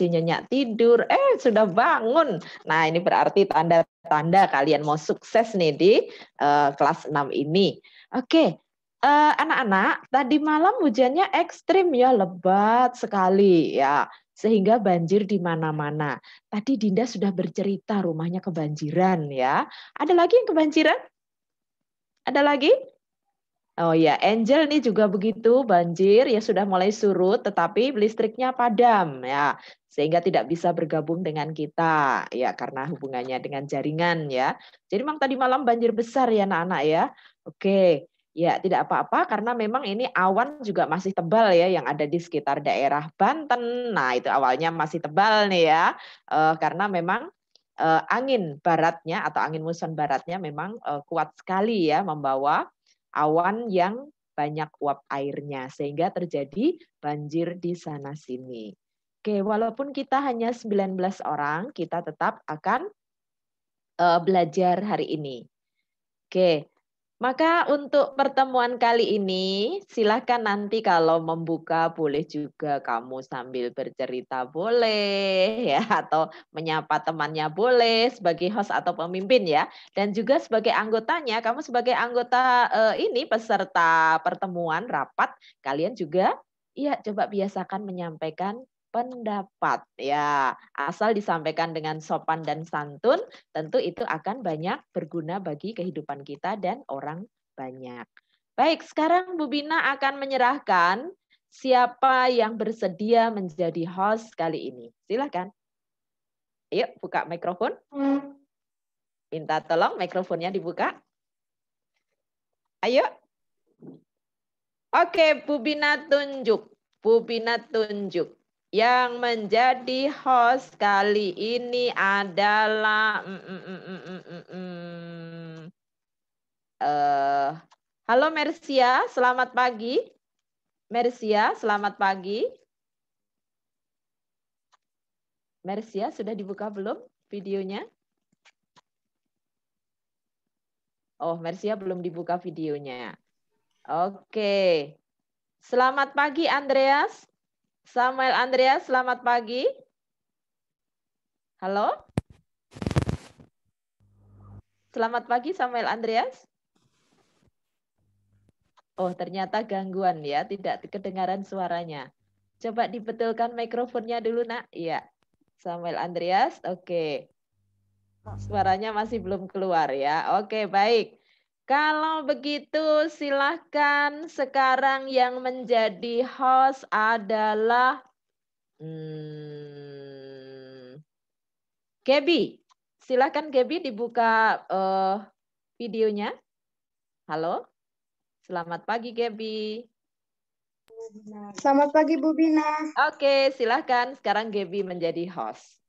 nyenyak tidur, sudah bangun. Nah, ini berarti tanda-tanda kalian mau sukses nih di kelas 6 ini. Oke, anak-anak, tadi malam hujannya ekstrim ya, lebat sekali ya, sehingga banjir di mana-mana. Tadi Dinda sudah bercerita rumahnya kebanjiran ya. Ada lagi yang kebanjiran? Ada lagi? Oh ya, Angel nih juga begitu, banjir ya sudah mulai surut tetapi listriknya padam ya, sehingga tidak bisa bergabung dengan kita ya karena hubungannya dengan jaringan ya. Jadi memang tadi malam banjir besar ya anak-anak ya. Oke, ya tidak apa-apa karena memang ini awan juga masih tebal ya yang ada di sekitar daerah Banten. Nah, itu awalnya masih tebal nih ya. Karena memang angin baratnya atau angin muson baratnya memang kuat sekali ya membawa awan yang banyak uap airnya sehingga terjadi banjir di sana sini. Oke, walaupun kita hanya 19 orang, kita tetap akan belajar hari ini. Oke, maka untuk pertemuan kali ini, silakan nanti kalau membuka boleh juga kamu sambil bercerita boleh ya atau menyapa temannya boleh sebagai host atau pemimpin ya. Dan juga sebagai anggotanya, kamu sebagai anggota ini peserta pertemuan rapat, kalian juga ya coba biasakan menyampaikan pendapat ya. Asal disampaikan dengan sopan dan santun, tentu itu akan banyak berguna bagi kehidupan kita dan orang banyak. Baik, sekarang Bu Bina akan menyerahkan siapa yang bersedia menjadi host kali ini. Silakan. Ayo, buka mikrofon. Minta tolong mikrofonnya dibuka. Ayo. Oke, Bu Bina tunjuk. Bu Bina tunjuk. Yang menjadi host kali ini adalah halo Mersia, selamat pagi. Mersia, selamat pagi. Mersia, sudah dibuka belum videonya? Oh, Mersia belum dibuka videonya. Oke. Selamat pagi Andreas. Samuel Andreas, selamat pagi. Halo? Selamat pagi Samuel Andreas. Oh, ternyata gangguan ya, tidak kedengaran suaranya. Coba dibetulkan mikrofonnya dulu, Nak. Iya. Samuel Andreas, oke. Suaranya masih belum keluar ya. Oke, baik. Kalau begitu silahkan sekarang yang menjadi host adalah Gaby. Silahkan Gaby dibuka videonya. Halo, selamat pagi Gaby. Selamat pagi Bu Bina. Oke, silahkan sekarang Gaby menjadi host.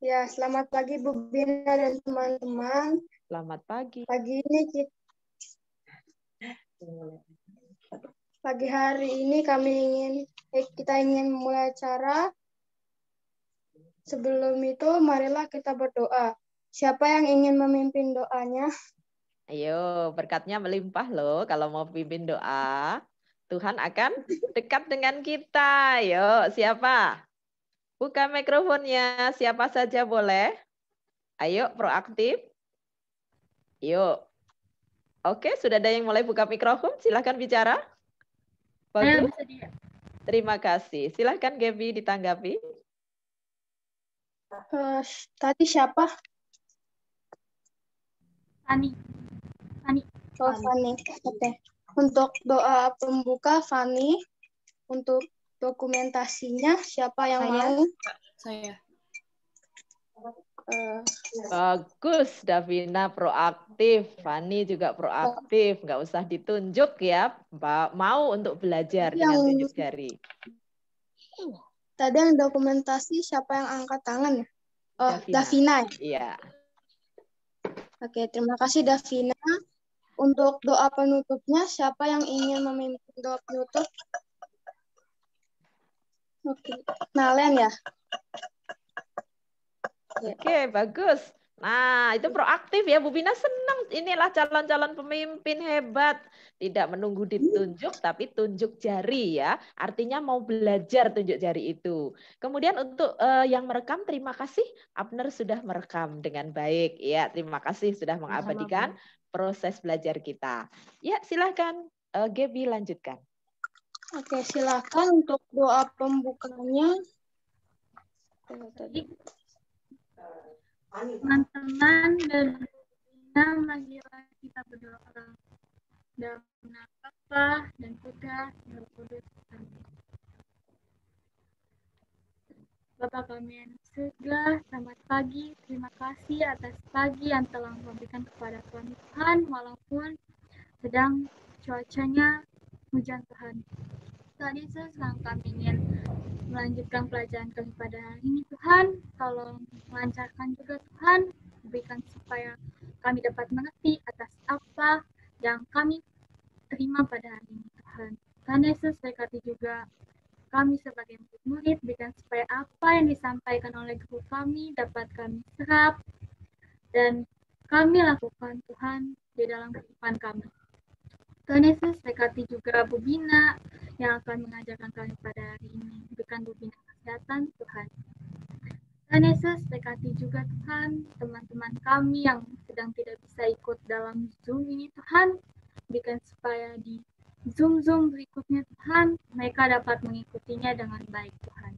Ya, selamat pagi Bu Bina dan teman-teman. Selamat pagi. Pagi hari ini kita ingin memulai acara. Sebelum itu, marilah kita berdoa. Siapa yang ingin memimpin doanya? Ayo, berkatnya melimpah loh kalau mau pimpin doa. Tuhan akan dekat dengan kita. Ayo, siapa? Buka mikrofonnya, siapa saja boleh. Ayo, proaktif. Yuk. Oke, sudah ada yang mulai buka mikrofon. Silahkan bicara. Bagus. Terima kasih. Silahkan Gaby ditanggapi. Tadi siapa? Fani. Oh, Fani. Oke. Untuk doa pembuka, Fani. Untuk dokumentasinya, siapa yang mau? Saya. Bagus, Davina proaktif, Fani juga proaktif, nggak usah ditunjuk ya, mau untuk belajar dengan tunjuk jari. Tadi yang dokumentasi siapa yang angkat tangan ya? Oh, Davina. Iya. Oke, terima kasih Davina. Untuk doa penutupnya, siapa yang ingin memimpin doa penutup? Oke, Nalen ya? Oke, bagus. Nah, itu proaktif ya, Bu Bina senang inilah calon-calon pemimpin hebat. Tidak menunggu ditunjuk, tapi tunjuk jari ya. Artinya mau belajar tunjuk jari itu. Kemudian untuk yang merekam, terima kasih. Abner sudah merekam dengan baik. Ya, terima kasih sudah mengabadikan proses belajar kita. Ya, silahkan Gaby lanjutkan. Oke, silakan untuk doa pembukanya. Teman-teman dan lagi-lagi kita berdoa dalam nama Bapa dan Putra dan Roh Kudus. Bapa kami yang di surga, selamat pagi. Terima kasih atas pagi yang telah memberikan kepada kami Tuhan, walaupun sedang cuacanya hujan Tuhan. Tuhan Yesus, kami ingin melanjutkan pelajaran kami pada hari ini Tuhan. Tolong lancarkan juga Tuhan, berikan supaya kami dapat mengerti atas apa yang kami terima pada hari ini Tuhan. Tuhan Yesus, berkati juga kami sebagai murid, berikan supaya apa yang disampaikan oleh guru kami dapat kami serap dan kami lakukan Tuhan di dalam kehidupan kami. Tuhan Yesus, berkati juga Bu Bina yang akan mengajarkan kami pada hari ini. Berikan Bu Bina kesehatan Tuhan. Tuhan Yesus, berkati juga Tuhan teman-teman kami yang sedang tidak bisa ikut dalam Zoom ini Tuhan. Berikan supaya di Zoom berikutnya Tuhan, mereka dapat mengikutinya dengan baik Tuhan.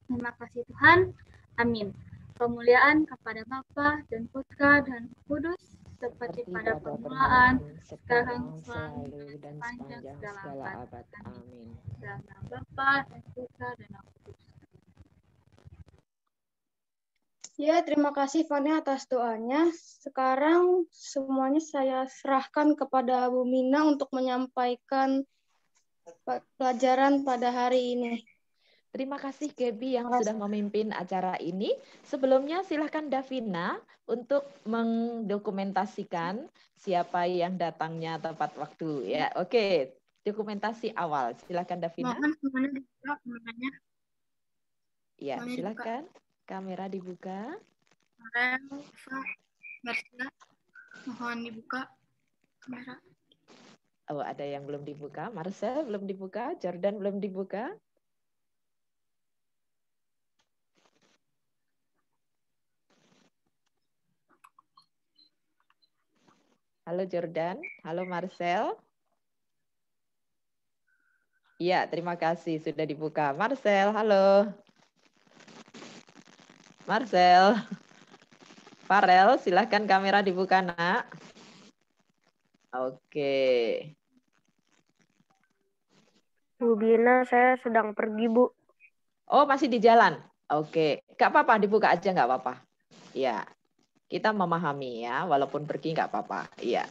Terima kasih Tuhan. Amin. Kemuliaan kepada Bapa dan Putra dan Kudus, seperti pada permulaan, sekarang, selalu, dan sepanjang segala abad. Amin. Dalam nama Bapa dan Putra dan Roh Kudus. Ya, terima kasih Fani atas doanya. Sekarang semuanya saya serahkan kepada Bu Mina untuk menyampaikan pelajaran pada hari ini. Terima kasih Gaby yang sudah memimpin acara ini. Sebelumnya silahkan Davina untuk mendokumentasikan siapa yang datangnya tepat waktu. Ya, oke. Dokumentasi awal. Silahkan Davina. Mohon kemana dibuka kameranya? Ya, silahkan. Kamera dibuka. Marcela, mohon dibuka kamera. Oh, ada yang belum dibuka. Marcel belum dibuka. Jordan belum dibuka. Halo Jordan, halo Marcel. Iya, terima kasih sudah dibuka. Marcel, halo. Marcel. Farel, silahkan kamera dibuka, nak. Oke. Bu Bina, saya sedang pergi, Bu. Oh, masih di jalan? Oke. Nggak apa-apa, dibuka aja nggak apa-apa. Ya. Kita memahami ya, walaupun pergi nggak apa-apa. Iya.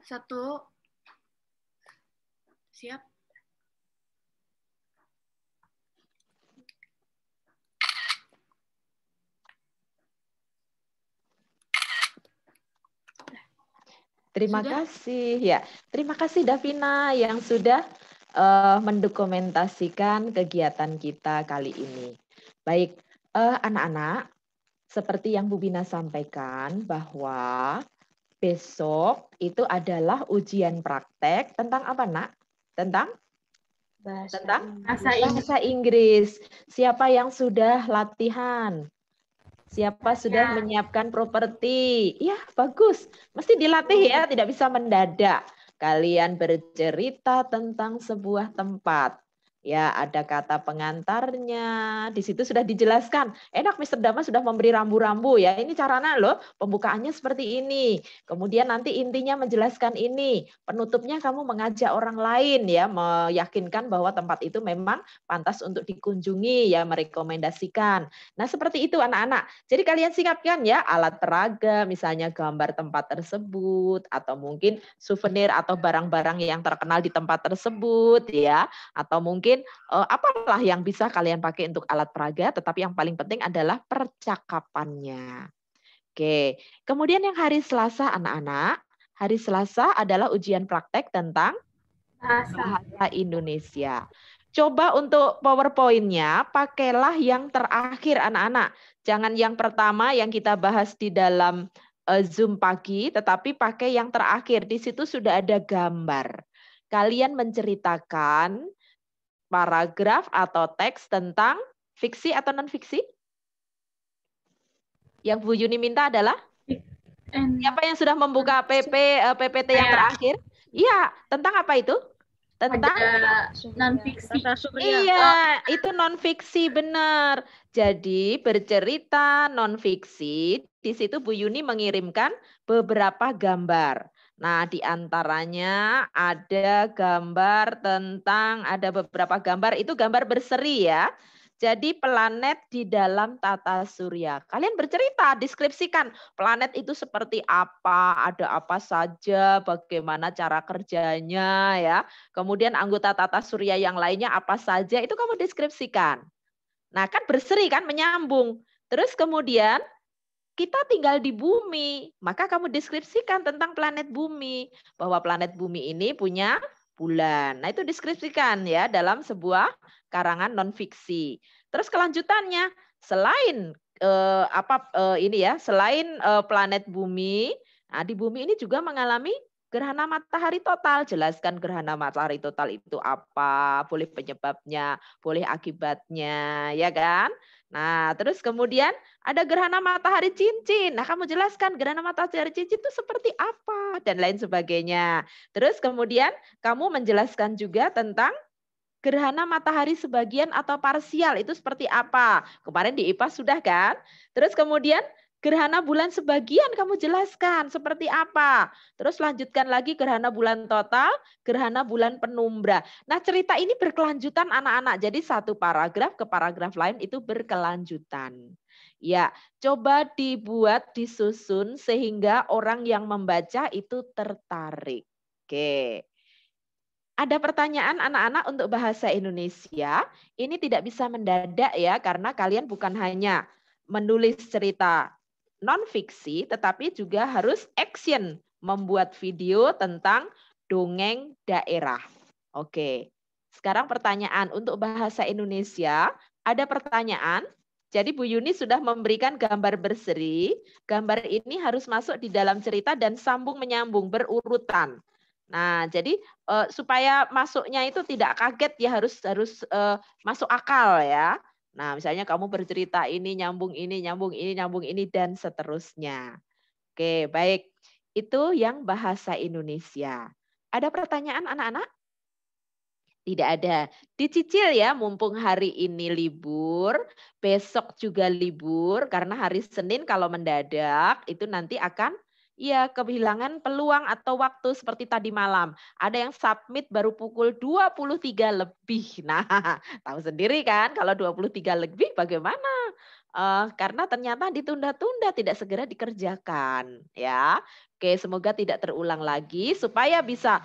Satu. Siap. Terima kasih. Ya, terima kasih Davina yang sudah mendokumentasikan kegiatan kita kali ini. Baik, anak-anak, seperti yang Bu Bina sampaikan bahwa besok itu adalah ujian praktek tentang apa, Nak? Tentang bahasa Inggris. Siapa yang sudah latihan? Siapa sudah menyiapkan properti? Ya, bagus. Mesti dilatih ya, tidak bisa mendadak. Kalian bercerita tentang sebuah tempat. Ya, ada kata pengantarnya. Di situ sudah dijelaskan. Enak, Mr. Dama sudah memberi rambu-rambu ya. Ini caranya loh, pembukaannya seperti ini. Kemudian nanti intinya menjelaskan ini. Penutupnya kamu mengajak orang lain ya, meyakinkan bahwa tempat itu memang pantas untuk dikunjungi ya, merekomendasikan. Nah, seperti itu anak-anak. Jadi kalian siapkan ya alat peraga, misalnya gambar tempat tersebut, atau mungkin souvenir atau barang-barang yang terkenal di tempat tersebut ya, atau mungkin apalah yang bisa kalian pakai untuk alat peraga, tetapi yang paling penting adalah percakapannya. Oke, kemudian yang hari Selasa anak-anak, hari Selasa adalah ujian praktek tentang Bahasa Indonesia. Coba untuk PowerPoint-nya pakailah yang terakhir anak-anak. Jangan yang pertama yang kita bahas di dalam Zoom pagi, tetapi pakai yang terakhir. Di situ sudah ada gambar. Kalian menceritakan paragraf atau teks tentang fiksi atau non-fiksi? Yang Bu Yuni minta adalah? Siapa yang sudah membuka PPT yang terakhir? Iya, tentang apa itu? Tentang non-fiksi. Iya, itu non-fiksi benar. Jadi bercerita non-fiksi, di situ Bu Yuni mengirimkan beberapa gambar. Nah, di antaranya ada gambar tentang, ada beberapa gambar, itu gambar berseri ya. Jadi planet di dalam tata surya. Kalian bercerita, deskripsikan planet itu seperti apa, ada apa saja, bagaimana cara kerjanya ya. Kemudian anggota tata surya yang lainnya apa saja, itu kamu deskripsikan. Nah, kan berseri kan, menyambung. Terus kemudian kita tinggal di bumi, maka kamu deskripsikan tentang planet bumi. Bahwa planet bumi ini punya bulan. Nah, itu deskripsikan ya dalam sebuah karangan non-fiksi. Terus kelanjutannya, selain selain planet bumi, nah di bumi ini juga mengalami gerhana matahari total. Jelaskan gerhana matahari total itu apa, boleh penyebabnya, boleh akibatnya, ya kan? Nah, terus kemudian ada gerhana matahari cincin. Nah, kamu jelaskan gerhana matahari cincin itu seperti apa dan lain sebagainya. Terus kemudian kamu menjelaskan juga tentang gerhana matahari sebagian atau parsial itu seperti apa. Kemarin di IPA sudah kan? Terus kemudian gerhana bulan sebagian kamu jelaskan seperti apa. Terus lanjutkan lagi gerhana bulan total, gerhana bulan penumbra. Nah, cerita ini berkelanjutan anak-anak. Jadi satu paragraf ke paragraf lain itu berkelanjutan. Ya, coba dibuat, disusun sehingga orang yang membaca itu tertarik. Oke. Ada pertanyaan anak-anak untuk bahasa Indonesia. Ini tidak bisa mendadak ya, karena kalian bukan hanya menulis cerita non-fiksi, tetapi juga harus action, membuat video tentang dongeng daerah. Oke, sekarang pertanyaan untuk bahasa Indonesia. Ada pertanyaan? Jadi Bu Yuni sudah memberikan gambar berseri. Gambar ini harus masuk di dalam cerita dan sambung menyambung, berurutan. Nah, jadi supaya masuknya itu tidak kaget ya, harus masuk akal ya. Nah, misalnya kamu bercerita ini nyambung ini, nyambung ini, nyambung ini dan seterusnya. Oke, baik. Itu yang bahasa Indonesia. Ada pertanyaan anak-anak? Tidak ada. Dicicil ya, mumpung hari ini libur, besok juga libur karena hari Senin kalau mendadak itu nanti akan ya kehilangan peluang atau waktu seperti tadi malam. Ada yang submit baru pukul 23 lebih. Nah, tahu sendiri kan kalau 23 lebih bagaimana? Karena ternyata ditunda-tunda, tidak segera dikerjakan ya. Oke, semoga tidak terulang lagi supaya bisa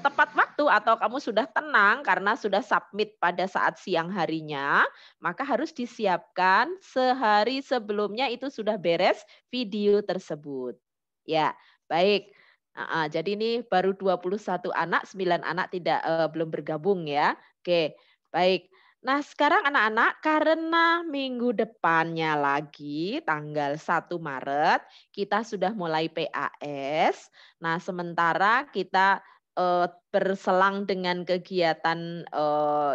tepat waktu atau kamu sudah tenang karena sudah submit pada saat siang harinya, maka harus disiapkan sehari sebelumnya itu sudah beres video tersebut. Ya, baik. Jadi ini baru 21 anak, 9 anak tidak belum bergabung ya. Oke, baik. Nah, sekarang anak-anak karena minggu depannya lagi tanggal 1 Maret kita sudah mulai PAS. Nah, sementara kita berselang dengan kegiatan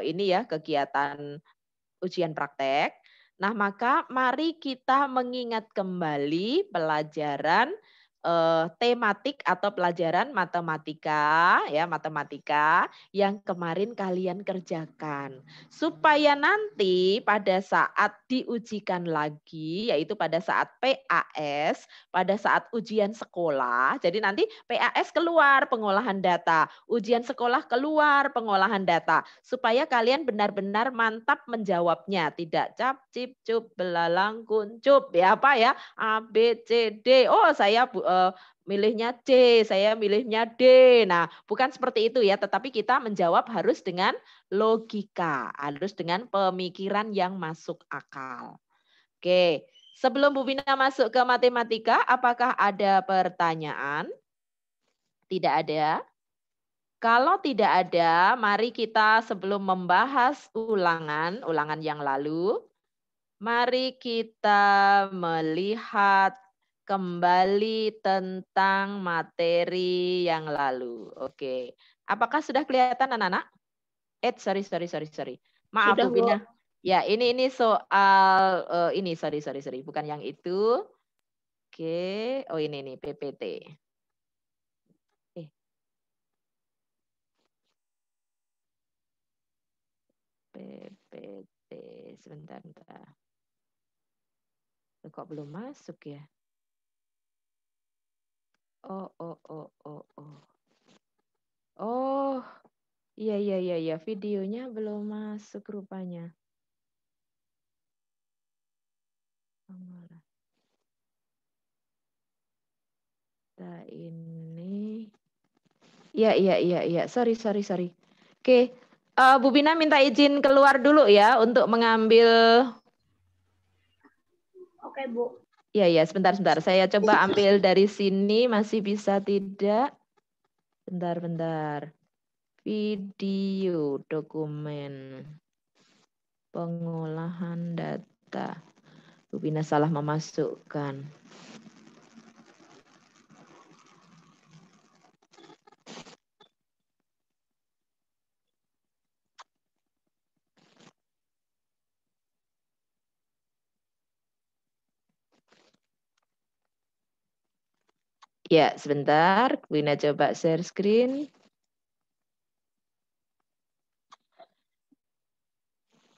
ini ya, kegiatan ujian praktek. Nah, maka mari kita mengingat kembali pelajaran tematik atau pelajaran matematika ya, matematika yang kemarin kalian kerjakan. Supaya nanti pada saat diujikan lagi yaitu pada saat PAS, pada saat ujian sekolah. Jadi nanti PAS keluar pengolahan data, ujian sekolah keluar pengolahan data supaya kalian benar-benar mantap menjawabnya, tidak cap cip cup belalang kuncup ya apa ya A B C D. Oh, saya milihnya C, saya milihnya D. Nah, bukan seperti itu ya, tetapi kita menjawab harus dengan logika, harus dengan pemikiran yang masuk akal. Oke, sebelum Bu Bina masuk ke matematika, apakah ada pertanyaan? Tidak ada. Kalau tidak ada, mari kita sebelum membahas ulangan yang lalu, mari kita melihat kembali tentang materi yang lalu. Oke. Apakah sudah kelihatan anak-anak? Sorry. Maaf Sudah, Bu Bu. Bina. Ya, ini soal ini sorry. Bukan yang itu. Oke. Oh, ini nih PPT. PPT sebentar. Kok belum masuk ya? Oh. Oh, iya, videonya belum masuk rupanya. Nah, ini. Iya. Sorry. Oke, Bu Bina minta izin keluar dulu ya untuk mengambil. Oke, Bu. Iya, sebentar. Saya coba ambil dari sini, masih bisa tidak? Bentar. Video dokumen pengolahan data. Bu Bina salah memasukkan. Ya, sebentar. Bu Bina coba share screen.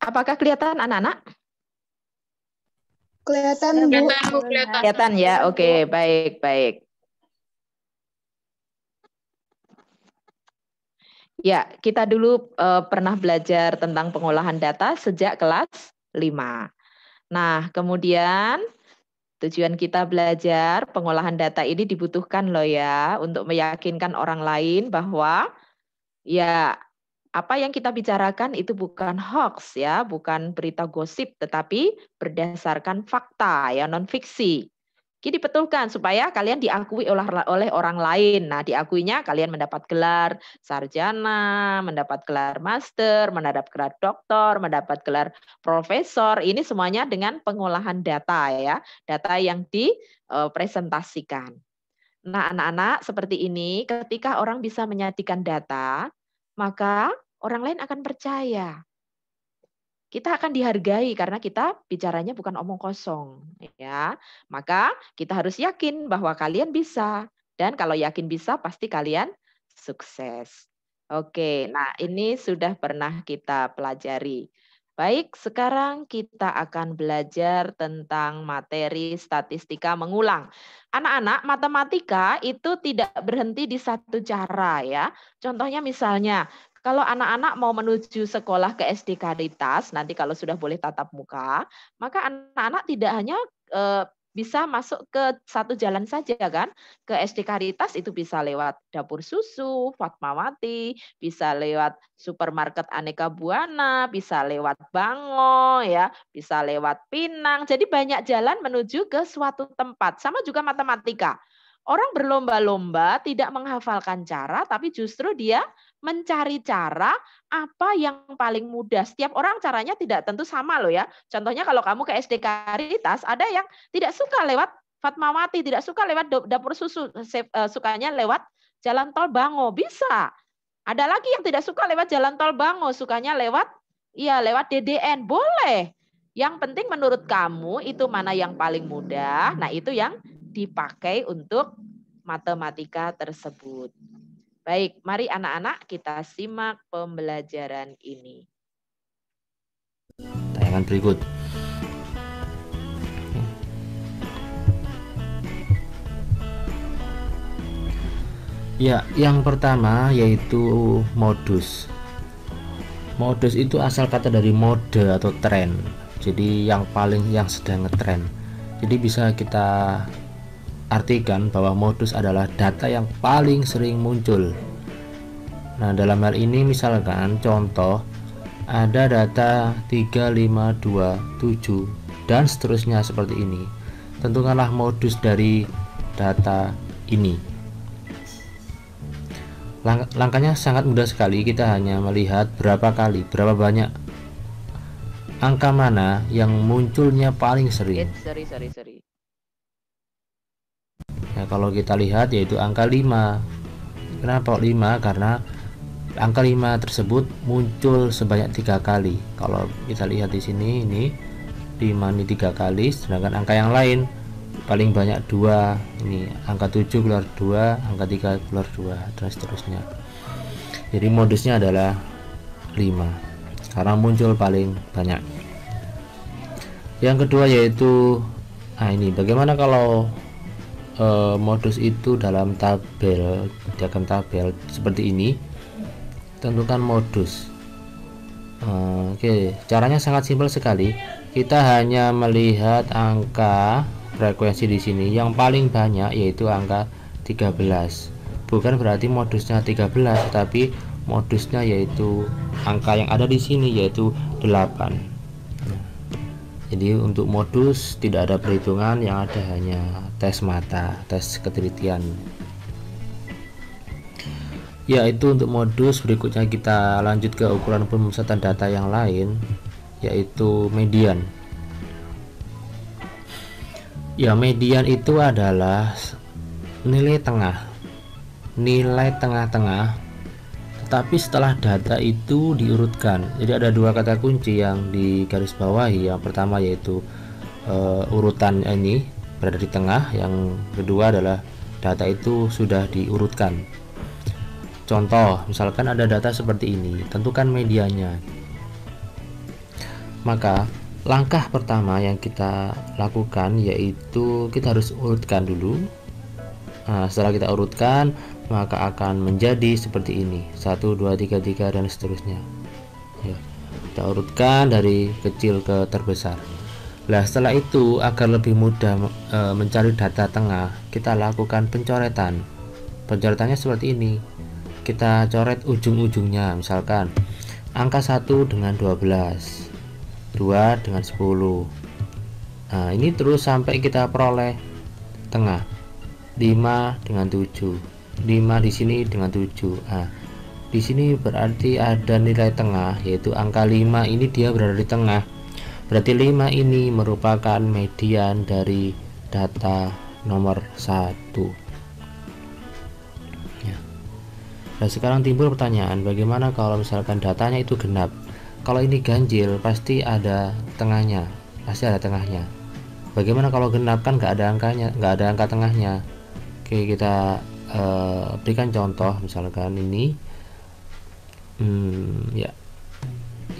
Apakah kelihatan anak-anak? Kelihatan, Bu. Kelihatan ya. Oke, baik. Ya, kita dulu pernah belajar tentang pengolahan data sejak kelas 5. Nah, kemudian tujuan kita belajar pengolahan data ini dibutuhkan loh ya untuk meyakinkan orang lain bahwa ya apa yang kita bicarakan itu bukan hoax ya, bukan berita gosip, tetapi berdasarkan fakta ya, non fiksi. Jadi dibetulkan supaya kalian diakui oleh orang lain. Nah, diakuinya kalian mendapat gelar sarjana, mendapat gelar master, mendapat gelar doktor, mendapat gelar profesor. Ini semuanya dengan pengolahan data ya, data yang dipresentasikan. Nah, anak-anak seperti ini, ketika orang bisa menyajikan data, maka orang lain akan percaya. Kita akan dihargai karena kita bicaranya bukan omong kosong, ya. Maka kita harus yakin bahwa kalian bisa, dan kalau yakin bisa pasti kalian sukses. Oke, nah ini sudah pernah kita pelajari. Baik, sekarang kita akan belajar tentang materi statistika mengulang. Anak-anak, matematika itu tidak berhenti di satu cara ya. Contohnya misalnya, kalau anak-anak mau menuju sekolah ke SD Karitas, nanti kalau sudah boleh tatap muka, maka anak-anak tidak hanya bisa masuk ke satu jalan saja kan. Ke SD Karitas itu bisa lewat Dapur Susu, Fatmawati, bisa lewat supermarket Aneka Buana, bisa lewat Bango, ya, bisa lewat Pinang. Jadi banyak jalan menuju ke suatu tempat. Sama juga matematika. Orang berlomba-lomba tidak menghafalkan cara, tapi justru dia mencari cara apa yang paling mudah. Setiap orang caranya tidak tentu sama loh ya. Contohnya kalau kamu ke SD Karitas, ada yang tidak suka lewat Fatmawati, tidak suka lewat Dapur Susu, sukanya lewat Jalan Tol Bango, bisa. Ada lagi yang tidak suka lewat Jalan Tol Bango, sukanya lewat DDN, boleh. Yang penting menurut kamu itu mana yang paling mudah, nah itu yang dipakai untuk matematika tersebut. Baik, mari anak-anak kita simak pembelajaran ini. Tayangan berikut. Ya, yang pertama yaitu modus. Modus itu asal kata dari mode atau tren. Jadi yang sedang ngetren. Jadi bisa kita artikan bahwa modus adalah data yang paling sering muncul. Nah, dalam hal ini misalkan contoh ada data 3527 dan seterusnya seperti ini. Tentukanlah modus dari data ini. Langkahnya sangat mudah sekali, kita hanya melihat berapa banyak angka mana yang munculnya paling sering. Sorry. Nah, kalau kita lihat yaitu angka 5. Kenapa 5? Karena angka 5 tersebut muncul sebanyak 3 kali. Kalau kita lihat di sini, ini 5 ini 3 kali, sedangkan angka yang lain paling banyak 2. Ini angka 7 keluar 2, angka 3 keluar 2, dan seterusnya. Jadi modusnya adalah 5 karena muncul paling banyak. Yang kedua yaitu ini bagaimana kalau modus itu dalam tabel, diagram tabel seperti ini. Tentukan modus. Oke, caranya sangat simpel sekali. Kita hanya melihat angka frekuensi di sini yang paling banyak yaitu angka 13. Bukan berarti modusnya 13, tapi modusnya yaitu angka yang ada di sini yaitu 8. Jadi untuk modus tidak ada perhitungan, yang ada hanya tes mata, tes ketelitian. Ya, itu untuk modus. Berikutnya kita lanjut ke ukuran pemusatan data yang lain, yaitu median. Ya, median itu adalah nilai tengah-tengah, tetapi setelah data itu diurutkan. Jadi ada 2 kata kunci yang digarisbawahi. Yang pertama yaitu urutan ini berada di tengah, yang kedua adalah data itu sudah diurutkan. Contoh, misalkan ada data seperti ini, tentukan medianya. Maka langkah pertama yang kita lakukan yaitu kita harus urutkan dulu. Nah, setelah kita urutkan, maka akan menjadi seperti ini, 1, 2, 3, 3 dan seterusnya. Ya, kita urutkan dari kecil ke terbesar. Nah, setelah itu agar lebih mudah mencari data tengah, kita lakukan pencoretan. Pencoretannya seperti ini. Kita coret ujung-ujungnya, misalkan angka 1 dengan 12, 2 dengan 10. Nah, ini terus sampai kita peroleh tengah, 5 dengan 7, 5 di sini dengan 7. Nah, di sini berarti ada nilai tengah yaitu angka 5 ini, dia berada di tengah. Berarti 5 ini merupakan median dari data nomor 1. Nah, sekarang timbul pertanyaan, bagaimana kalau misalkan datanya itu genap? Kalau ini ganjil, pasti ada tengahnya, Bagaimana kalau genap? Kan nggak ada angkanya, nggak ada angka tengahnya. Oke, kita berikan contoh, misalkan ini, ya,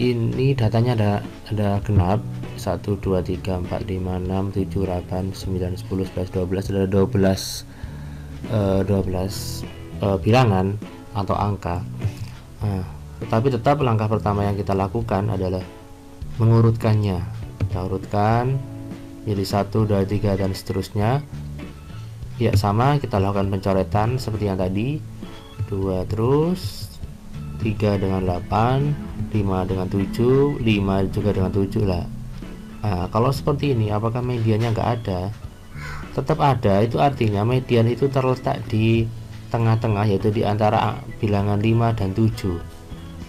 ini datanya ada genap, 1, 2, 3, 4, 5, 6, 7, 8, 9, 10, 11, 12, ada 12 bilangan atau angka. Nah, tetapi tetap langkah pertama yang kita lakukan adalah mengurutkannya. Kita urutkan jadi 1, 2, 3 dan seterusnya. Ya, sama, kita lakukan pencoretan seperti yang tadi. 2 terus, 3 dengan 8, 5 dengan 7, 5 juga dengan 7 lah. Nah, kalau seperti ini, apakah mediannya nggak ada? Tetap ada. Itu artinya median itu terletak di tengah-tengah, yaitu di antara bilangan 5 dan 7.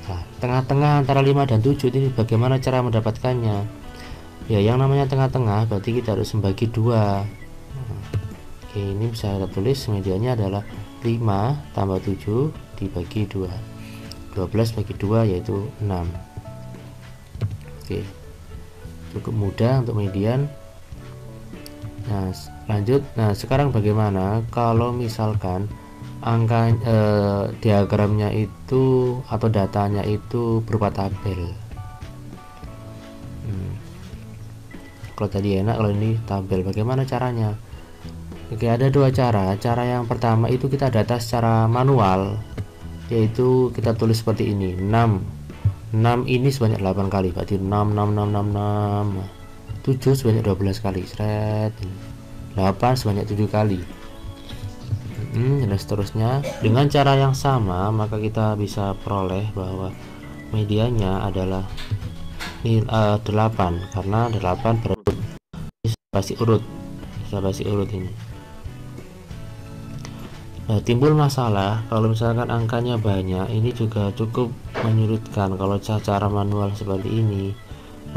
Nah, tengah-tengah antara 5 dan 7 ini bagaimana cara mendapatkannya? Ya, yang namanya tengah-tengah berarti kita harus membagi 2. Oke, ini bisa kita tulis mediannya adalah 5 tambah 7 dibagi 2. 12 bagi 2 yaitu 6. Oke, cukup mudah untuk median. Nah, lanjut. Nah, sekarang bagaimana kalau misalkan angka diagramnya itu atau datanya itu berupa tabel? Kalau tadi enak, kalau ini tabel, bagaimana caranya? Oke, ada 2 cara. Cara yang pertama itu kita data secara manual, yaitu kita tulis seperti ini, 6 ini sebanyak 8 kali, berarti 6 7 sebanyak 12 kali, 8 sebanyak 7 kali, dan seterusnya. Dengan cara yang sama, maka kita bisa peroleh bahwa medianya adalah 8, karena 8 berurut, pasti urut ini. Nah, timbul masalah kalau misalkan angkanya banyak, ini juga cukup menyulitkan kalau cara manual seperti ini.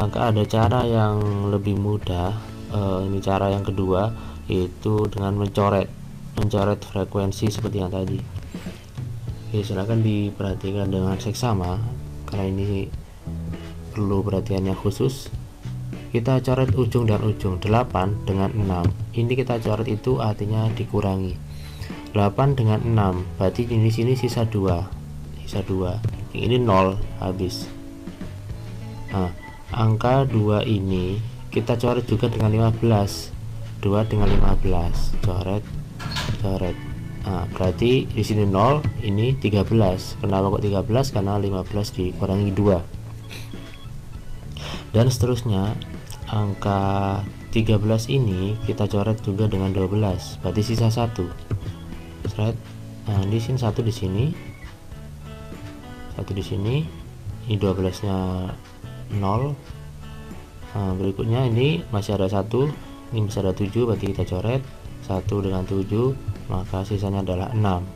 Maka ada cara yang lebih mudah. Ini cara yang kedua, yaitu dengan mencoret frekuensi seperti yang tadi. Oke, silahkan diperhatikan dengan seksama karena ini perlu perhatian yang khusus. Kita coret ujung dan ujung. 8 dengan 6, ini kita coret itu artinya dikurangi. 8 dengan 6 berarti di sini sisa 2, ini 0 habis. Nah, angka 2 ini kita coret juga dengan 15. 2 dengan 15 coret. Nah, berarti di sini 0, ini 13. Kenapa kok 13? Karena 15 dikurangi 2. Dan seterusnya, angka 13 ini kita coret juga dengan 12. Berarti sisa 1. Nah, di sini 1 di sini. 1 di sini. Ini 12-nya 0. Nah, berikutnya ini masih ada 1, ini masih ada 7, berarti kita coret 1 dengan 7, maka sisanya adalah 6.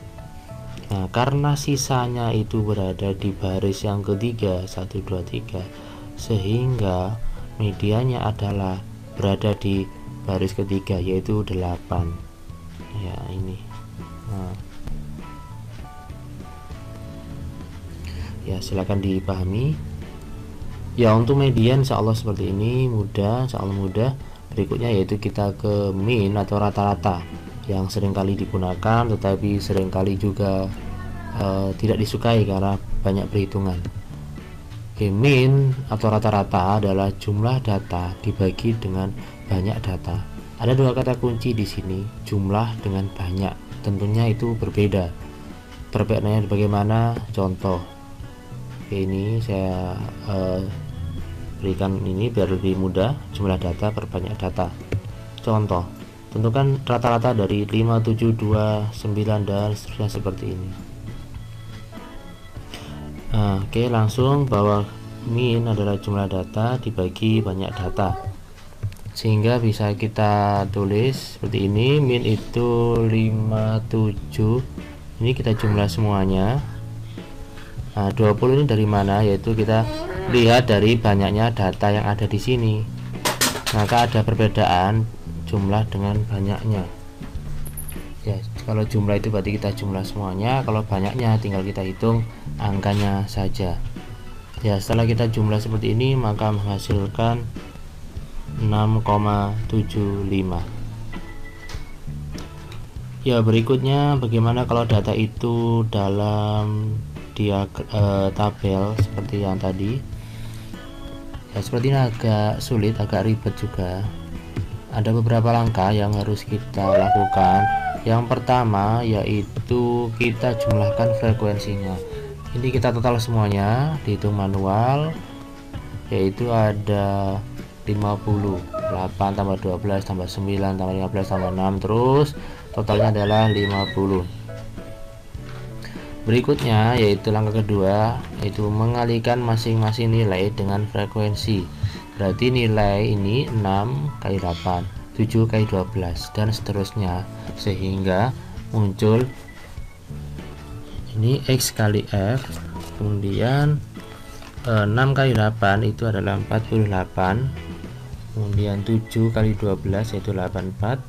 Nah, karena sisanya itu berada di baris yang ketiga, 1 2 3, sehingga medianya adalah berada di baris ketiga, yaitu 8. Ya, ini. Nah, ya, silakan dipahami. Ya, untuk median insya Allah seperti ini mudah, insya Allah mudah. Berikutnya yaitu kita ke mean atau rata-rata yang seringkali digunakan tetapi seringkali juga tidak disukai karena banyak perhitungan. Oke, mean atau rata-rata adalah jumlah data dibagi dengan banyak data. Ada dua kata kunci di sini, jumlah dengan banyak. Tentunya itu berbeda. Perbedaannya bagaimana? Contoh. Oke, ini saya berikan ini biar lebih mudah. Jumlah data per banyak data. Contoh, tentukan rata-rata dari 5, 7, 2, 9 dan seterusnya seperti ini. Nah, oke, langsung bahwa mean adalah jumlah data dibagi banyak data, sehingga bisa kita tulis seperti ini. Mean itu 57, ini kita jumlah semuanya. Nah, 20 ini dari mana? Yaitu kita lihat dari banyaknya data yang ada di sini. Maka ada perbedaan jumlah dengan banyaknya. Ya, kalau jumlah itu berarti kita jumlah semuanya, kalau banyaknya tinggal kita hitung angkanya saja. Ya, setelah kita jumlah seperti ini maka menghasilkan 6,75. Ya, berikutnya bagaimana kalau data itu dalam tabel seperti yang tadi. Ya, seperti ini agak sulit, agak ribet juga. Ada beberapa langkah yang harus kita lakukan. Yang pertama yaitu kita jumlahkan frekuensinya. Ini kita total semuanya, dihitung manual, yaitu ada 50, 8 tambah 12 tambah 9 tambah 15 tambah 6, terus totalnya adalah 50. Berikutnya yaitu langkah kedua, yaitu mengalikan masing-masing nilai dengan frekuensi. Berarti nilai ini 6 kali 8, 7 kali 12 dan seterusnya, sehingga muncul ini X kali F. Kemudian 6 kali 8 itu adalah 48. Kemudian 7 kali 12 yaitu 84.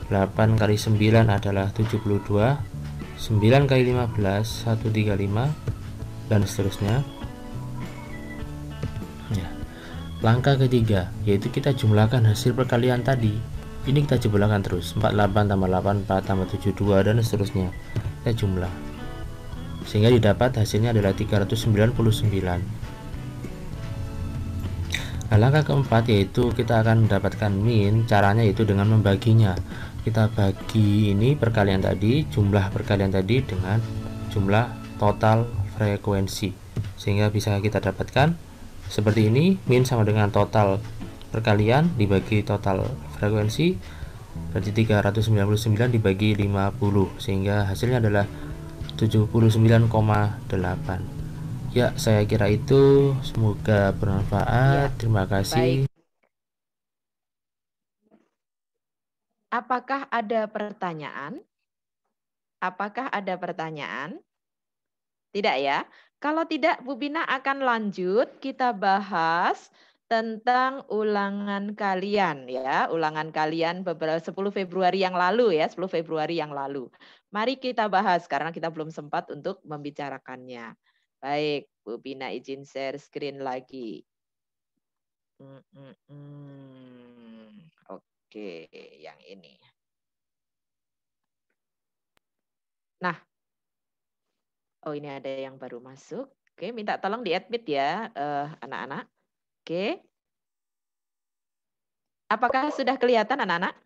8 kali 9 adalah 72. 9 kali 15 135 dan seterusnya. Ya. Langkah ketiga yaitu kita jumlahkan hasil perkalian tadi. Ini kita jumlahkan terus, 48 tambah 84 tambah 72 dan seterusnya. Kita jumlah sehingga didapat hasilnya adalah 399. Nah, langkah keempat yaitu kita akan mendapatkan mean. Caranya yaitu dengan membaginya. Kita bagi ini perkalian tadi, jumlah perkalian tadi dengan jumlah total frekuensi, sehingga bisa kita dapatkan seperti ini. Mean sama dengan total perkalian dibagi total frekuensi, berarti 399 dibagi 50, sehingga hasilnya adalah 79,8. Ya, saya kira itu. Semoga bermanfaat. Ya, Terima kasih. baik. Apakah ada pertanyaan? Apakah ada pertanyaan? Tidak ya? Kalau tidak, Bu Bina akan lanjut kita bahas tentang ulangan kalian ya, ulangan kalian beberapa 10 Februari yang lalu ya, 10 Februari yang lalu. Mari kita bahas karena kita belum sempat untuk membicarakannya. Baik, Bu Bina izin share screen lagi. Oke, yang ini. Nah, oh ini ada yang baru masuk. Oke, minta tolong di-admit ya, anak-anak. Oke. Apakah sudah kelihatan anak-anak?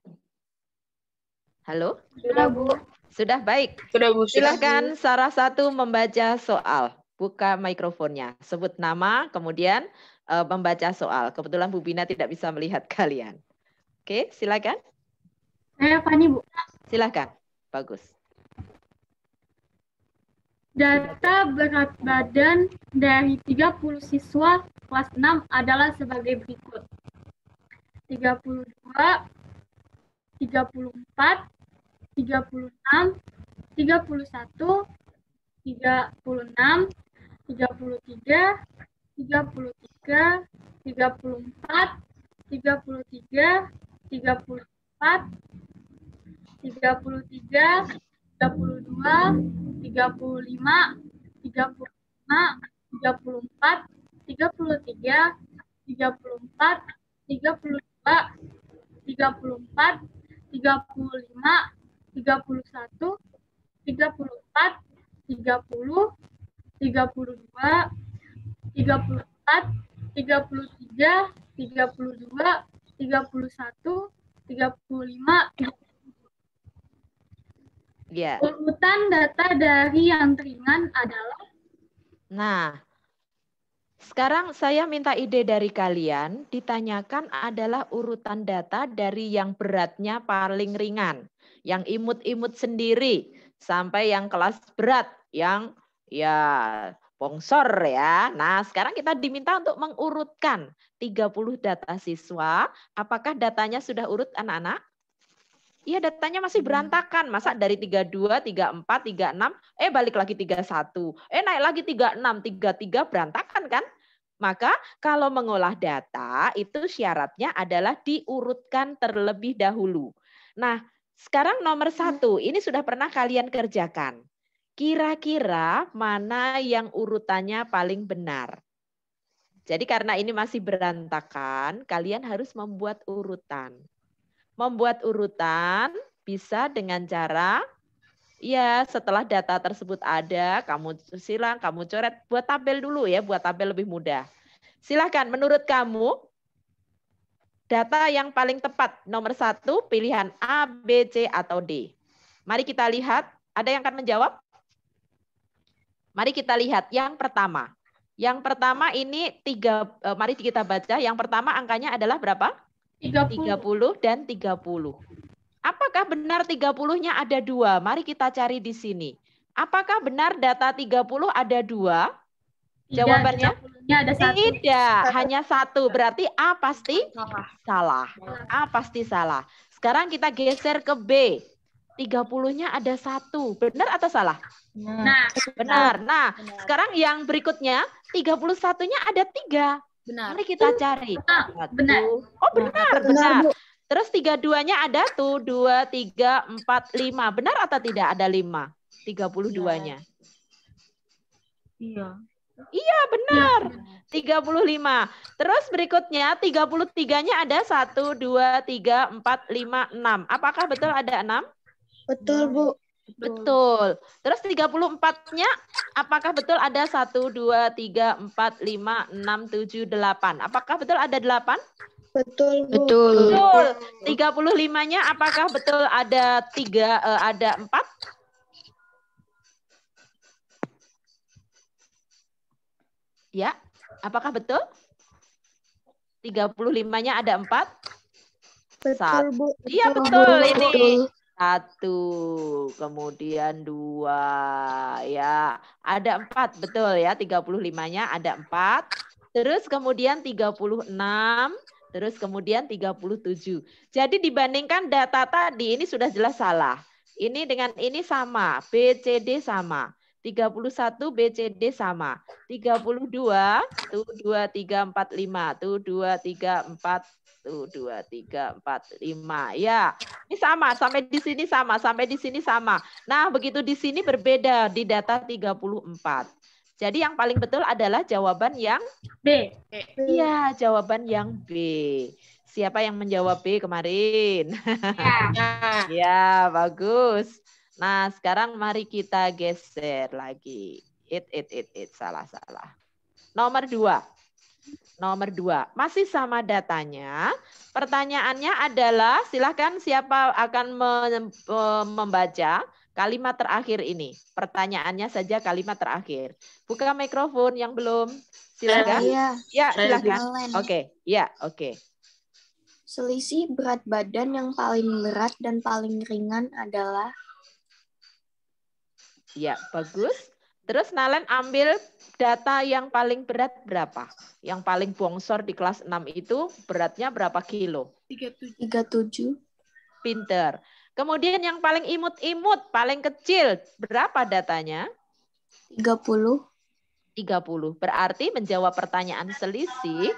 Halo? Sudah, Bu. Sudah, baik. Sudah, Bu. Silahkan salah satu membaca soal. Buka mikrofonnya. Sebut nama, kemudian membaca soal. Kebetulan Bu Bina tidak bisa melihat kalian. Oke, silakan. Saya Fani, Bu. Silakan. Bagus. Data berat badan dari 30 siswa kelas 6 adalah sebagai berikut. 32, 34, 36, 31, 36, 33, 33, 34, 33, 34, 33, 32, 35, 35, 34, 33, 34, 32, 34, 35, 31, 34, 30, 32, 34, 33, 32, 31, 35, Ya. urutan data dari yang ringan adalah. Nah, sekarang saya minta ide dari kalian, ditanyakan adalah urutan data dari yang beratnya paling ringan, yang imut-imut sendiri, sampai yang kelas berat, yang ya bongsor ya. Nah, sekarang kita diminta untuk mengurutkan 30 data siswa. Apakah datanya sudah urut anak-anak? Iya, datanya masih berantakan. Masa dari 32, 34, 36, balik lagi 31. Naik lagi 36, 33, berantakan kan? Maka kalau mengolah data itu syaratnya adalah diurutkan terlebih dahulu. Nah, sekarang nomor 1, ini sudah pernah kalian kerjakan. Kira-kira mana yang urutannya paling benar? Jadi karena ini masih berantakan, kalian harus membuat urutan. Membuat urutan bisa dengan cara, ya setelah data tersebut ada, kamu coret, buat tabel dulu ya, buat tabel lebih mudah. Silahkan, menurut kamu, data yang paling tepat, nomor 1, pilihan A, B, C, atau D. Mari kita lihat, ada yang akan menjawab? Mari kita lihat yang pertama. Yang pertama ini mari kita baca, yang pertama angkanya adalah berapa? 30 dan 30. Apakah benar 30-nya ada 2? Mari kita cari di sini. Apakah benar data 30 ada 2? Jawabannya? Ada 1. Tidak, hanya 1. Berarti A pasti salah. A pasti salah. Sekarang kita geser ke B. 30-nya ada 1. Benar atau salah? Nah, benar. Nah, sekarang yang berikutnya 31-nya ada 3. Benar. Mari kita cari. benar. Oh, benar. Terus 32-nya ada tuh 2, 3, 4, 5. Benar atau tidak ada 5? 32-nya. Iya. Iya, benar. 35. Terus berikutnya 33-nya ada 1, 2, 3, 4, 5, 6. Apakah betul ada 6? Betul, Bu. Betul. Terus 34-nya apakah betul ada 1, 2, 3, 4, 5, 6, 7, 8? Apakah betul ada 8? Betul, Bu. Betul. 35-nya apakah betul ada 4? Ya, apakah betul? 35-nya ada 4? Betul, Bu. Iya, betul ini. 1, kemudian 2, ya. Ada 4, betul ya. 35-nya ada 4. Terus kemudian 36, terus kemudian 37. Jadi dibandingkan data tadi, ini sudah jelas salah. Ini dengan ini sama, BCD sama. 31 BCD sama. 32 tuh 2 3 4 5 tuh 2 3 4 tuh 2 3 4 5. Ya. Ini sama, sampai di sini sama, sampai di sini sama. Nah, begitu di sini berbeda di data 34. Jadi yang paling betul adalah jawaban yang B. iya, jawaban yang B. Siapa yang menjawab B kemarin? Ya. Ya, bagus. Nah, sekarang mari kita geser lagi. Salah. Nomor 2. Nomor 2. Masih sama datanya. Pertanyaannya adalah, silahkan siapa akan membaca kalimat terakhir ini. Pertanyaannya saja kalimat terakhir. Buka mikrofon yang belum. Silahkan. Ya, silahkan. Oke, ya, oke. Selisih berat badan yang paling berat dan paling ringan adalah? Ya, bagus. Terus Nalen ambil data yang paling berat berapa? Yang paling bongsor di kelas 6 itu beratnya berapa kilo? 37. Pinter. Kemudian yang paling imut-imut, paling kecil, berapa datanya? 30. 30. Berarti menjawab pertanyaan selisih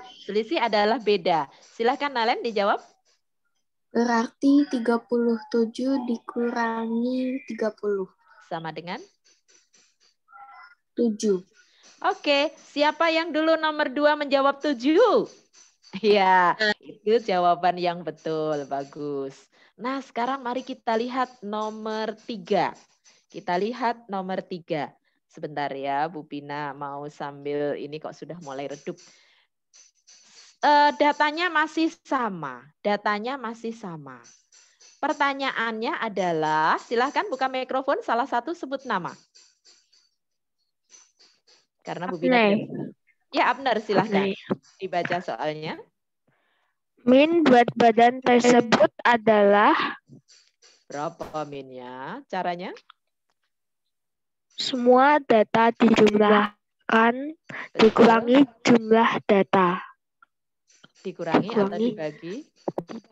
adalah beda. Silahkan Nalen dijawab. Berarti 37 dikurangi 30. Sama dengan? 7. Oke, siapa yang dulu nomor 2 menjawab 7? Ya, itu jawaban yang betul. Bagus. Nah, sekarang mari kita lihat nomor 3. Kita lihat nomor 3. Sebentar ya, Bu Pina mau sambil ini kok sudah mulai redup. Datanya masih sama. Datanya masih sama. Pertanyaannya adalah, silahkan buka mikrofon, salah satu sebut nama. Karena Bu Bina. Ya, Abner, silahkan. Dibaca soalnya. Min berat badan tersebut adalah? Berapa minnya? Caranya? Semua data dijumlahkan, dikurangi jumlah data. Dikurangi atau dibagi?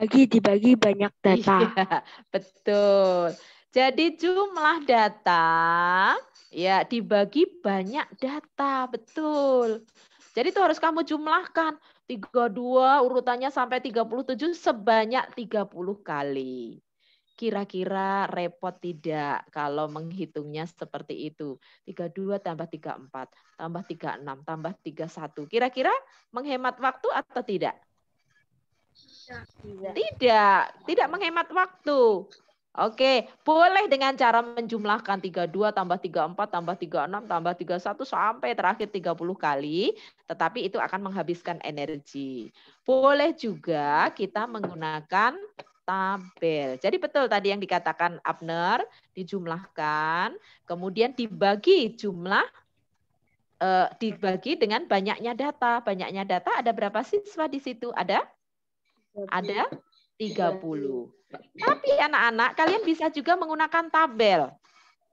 Dibagi banyak data. Iya, betul. Jadi jumlah data ya dibagi banyak data, betul. Jadi itu harus kamu jumlahkan 32 urutannya sampai 37 sebanyak 30 kali. Kira-kira repot tidak kalau menghitungnya seperti itu? 32 tambah 34 tambah 36 tambah 31. Kira-kira menghemat waktu atau tidak? Tidak menghemat waktu. Oke, boleh dengan cara menjumlahkan 32 tambah 34 tambah 36 tambah 31 sampai terakhir 30 kali, tetapi itu akan menghabiskan energi. Boleh juga kita menggunakan tabel. Jadi betul tadi yang dikatakan Abner, dijumlahkan, kemudian dibagi jumlah, dibagi dengan banyaknya data. Banyaknya data ada berapa siswa di situ? Ada 30. Tapi anak-anak, kalian bisa juga menggunakan tabel.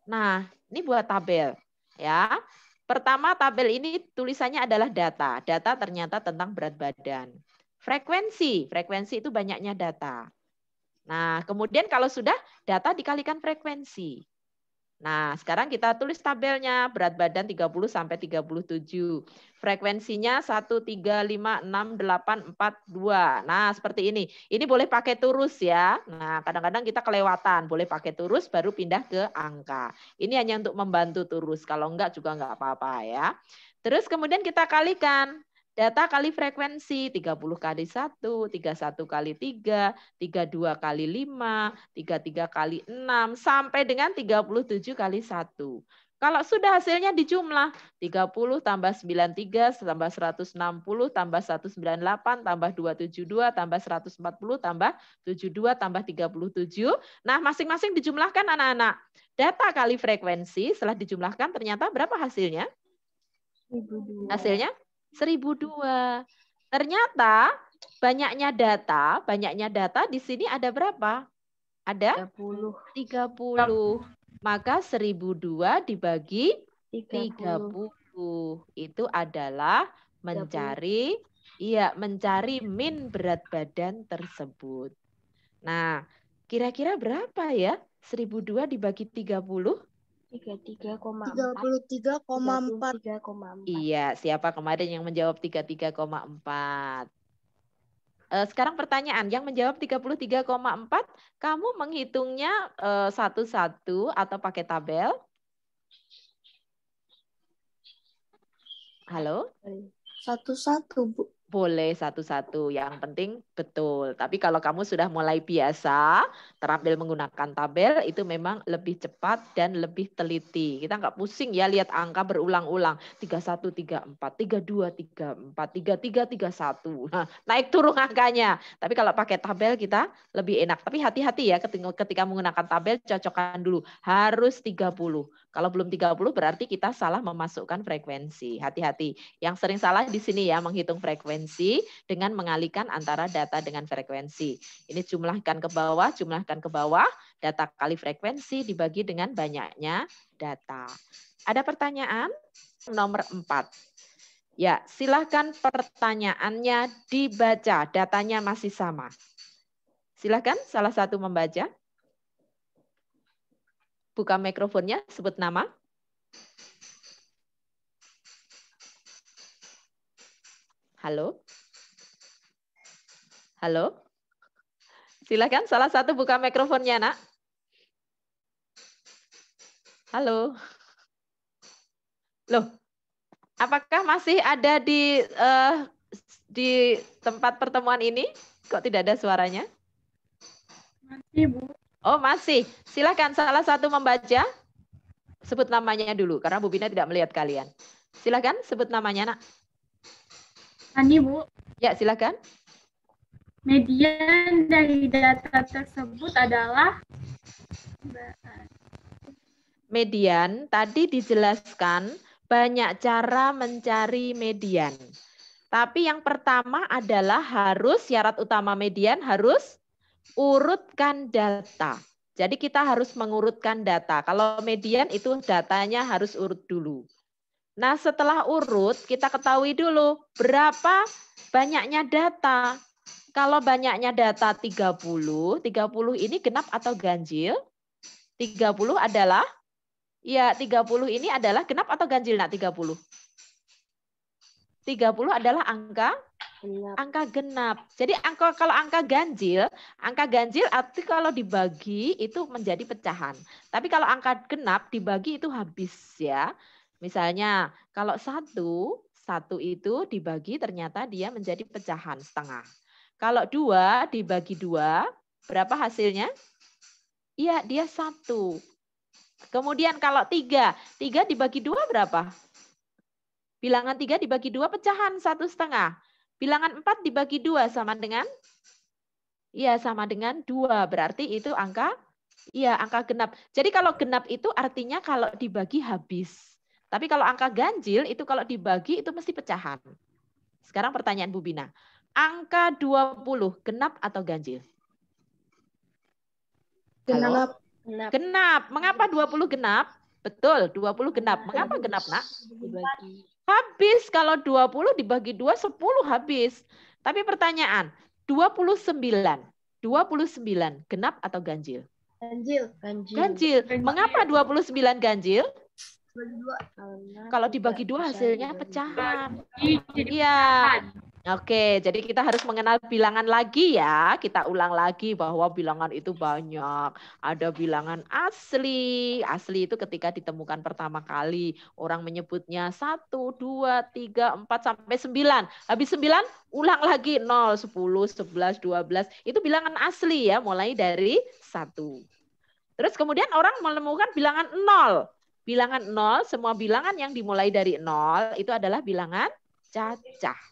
Nah, ini buat tabel. Ya. Pertama, tabel ini tulisannya adalah data. Data ternyata tentang berat badan. Frekuensi itu banyaknya data. Nah, kemudian kalau sudah, data dikalikan frekuensi. Nah, sekarang kita tulis tabelnya, berat badan 30 sampai 37. Frekuensinya 1, 3, 5, 6, 8, 4, 2. Nah, seperti ini. Ini boleh pakai turus ya. Nah, kadang-kadang kita kelewatan. Boleh pakai turus baru pindah ke angka. Ini hanya untuk membantu turus. Kalau enggak juga enggak apa-apa ya. Terus kemudian kita kalikan. Data kali frekuensi, 30 kali 1, 31 kali 3, 32 kali 5, 33 kali 6, sampai dengan 37 kali 1. Kalau sudah hasilnya dijumlah, 30 tambah 93 tambah 160 tambah 198 tambah 272 tambah 140 tambah 72 tambah 37. Nah, masing-masing dijumlahkan anak-anak. Data kali frekuensi setelah dijumlahkan ternyata berapa hasilnya? 1002. Hasilnya 1002. Ternyata banyaknya data di sini ada berapa? Ada 30. Maka 1002 dibagi 30. Itu adalah mencari min berat badan tersebut. Nah, Kira-kira berapa ya? 1002 dibagi 30? 33,4. 33,4. Iya, siapa kemarin yang menjawab 33,4? Sekarang pertanyaan, yang menjawab 33,4, kamu menghitungnya satu-satu atau pakai tabel? Halo? Satu-satu, Bu. Boleh satu-satu, yang penting betul. Tapi kalau kamu sudah mulai biasa, terampil menggunakan tabel, itu memang lebih cepat dan lebih teliti. Kita nggak pusing ya lihat angka berulang-ulang. 31, 34, 32, 34, 33, 31. Nah, naik turun angkanya. Tapi kalau pakai tabel kita lebih enak. Tapi hati-hati ya ketika menggunakan tabel, cocokkan dulu. Harus 30. Kalau belum 30 berarti kita salah memasukkan frekuensi. Hati-hati. Yang sering salah di sini ya, menghitung frekuensi dengan mengalihkan antara data dengan frekuensi. Ini jumlahkan ke bawah, data kali frekuensi dibagi dengan banyaknya data. Ada pertanyaan? Nomor 4. Ya, silahkan pertanyaannya dibaca, datanya masih sama. Silahkan salah satu membaca. Buka mikrofonnya, sebut nama. Halo? Halo? Silakan salah satu buka mikrofonnya, Nak. Halo? Loh, apakah masih ada di tempat pertemuan ini? Kok tidak ada suaranya? Masih, Bu. Oh, masih. Silakan salah satu membaca. Sebut namanya dulu, karena Bu Bina tidak melihat kalian. Silakan sebut namanya, Nak. Ani, Bu. Ya, silakan. Median dari data tersebut adalah Median, tadi dijelaskan banyak cara mencari median. Tapi yang pertama adalah syarat utama median harus urutkan data. Jadi kita harus mengurutkan data. Kalau median itu datanya harus urut dulu. Nah, setelah urut, kita ketahui dulu berapa banyaknya data. Kalau banyaknya data 30 ini genap atau ganjil? 30 adalah, ya 30 ini adalah genap atau ganjil, Nak, 30? 30 adalah angka genap. Jadi kalau angka ganjil arti kalau dibagi itu menjadi pecahan. Tapi kalau angka genap dibagi itu habis ya. Misalnya kalau satu itu dibagi ternyata dia menjadi pecahan setengah. Kalau 2 dibagi 2, berapa hasilnya? Iya, dia 1. Kemudian kalau 3 dibagi 2 berapa? Bilangan 3 dibagi 2 pecahan 1,5. Bilangan 4 dibagi 2 sama dengan? Iya, sama dengan 2. Berarti itu angka genap. Jadi kalau genap itu artinya kalau dibagi habis. Tapi kalau angka ganjil itu kalau dibagi itu mesti pecahan. Sekarang pertanyaan Bu Bina. Angka 20 genap atau ganjil? Genap. Genap. Mengapa 20 genap? Betul, 20 genap. Mengapa genap, Nak? Habis kalau 20 dibagi 2, 10 habis. Tapi pertanyaan, 29 genap atau ganjil? Ganjil. Mengapa 29 ganjil? Kalau dibagi 2 hasilnya pecahan. Iya. Oke, jadi kita harus mengenal bilangan lagi ya. Kita ulang lagi bahwa bilangan itu banyak. Ada bilangan asli. Asli itu ketika ditemukan pertama kali. Orang menyebutnya 1, 2, 3, 4, sampai 9. Habis 9, ulang lagi 0, 10, 11, 12. Itu bilangan asli ya, mulai dari 1. Terus kemudian orang menemukan bilangan 0. Bilangan 0, semua bilangan yang dimulai dari 0 itu adalah bilangan cacah.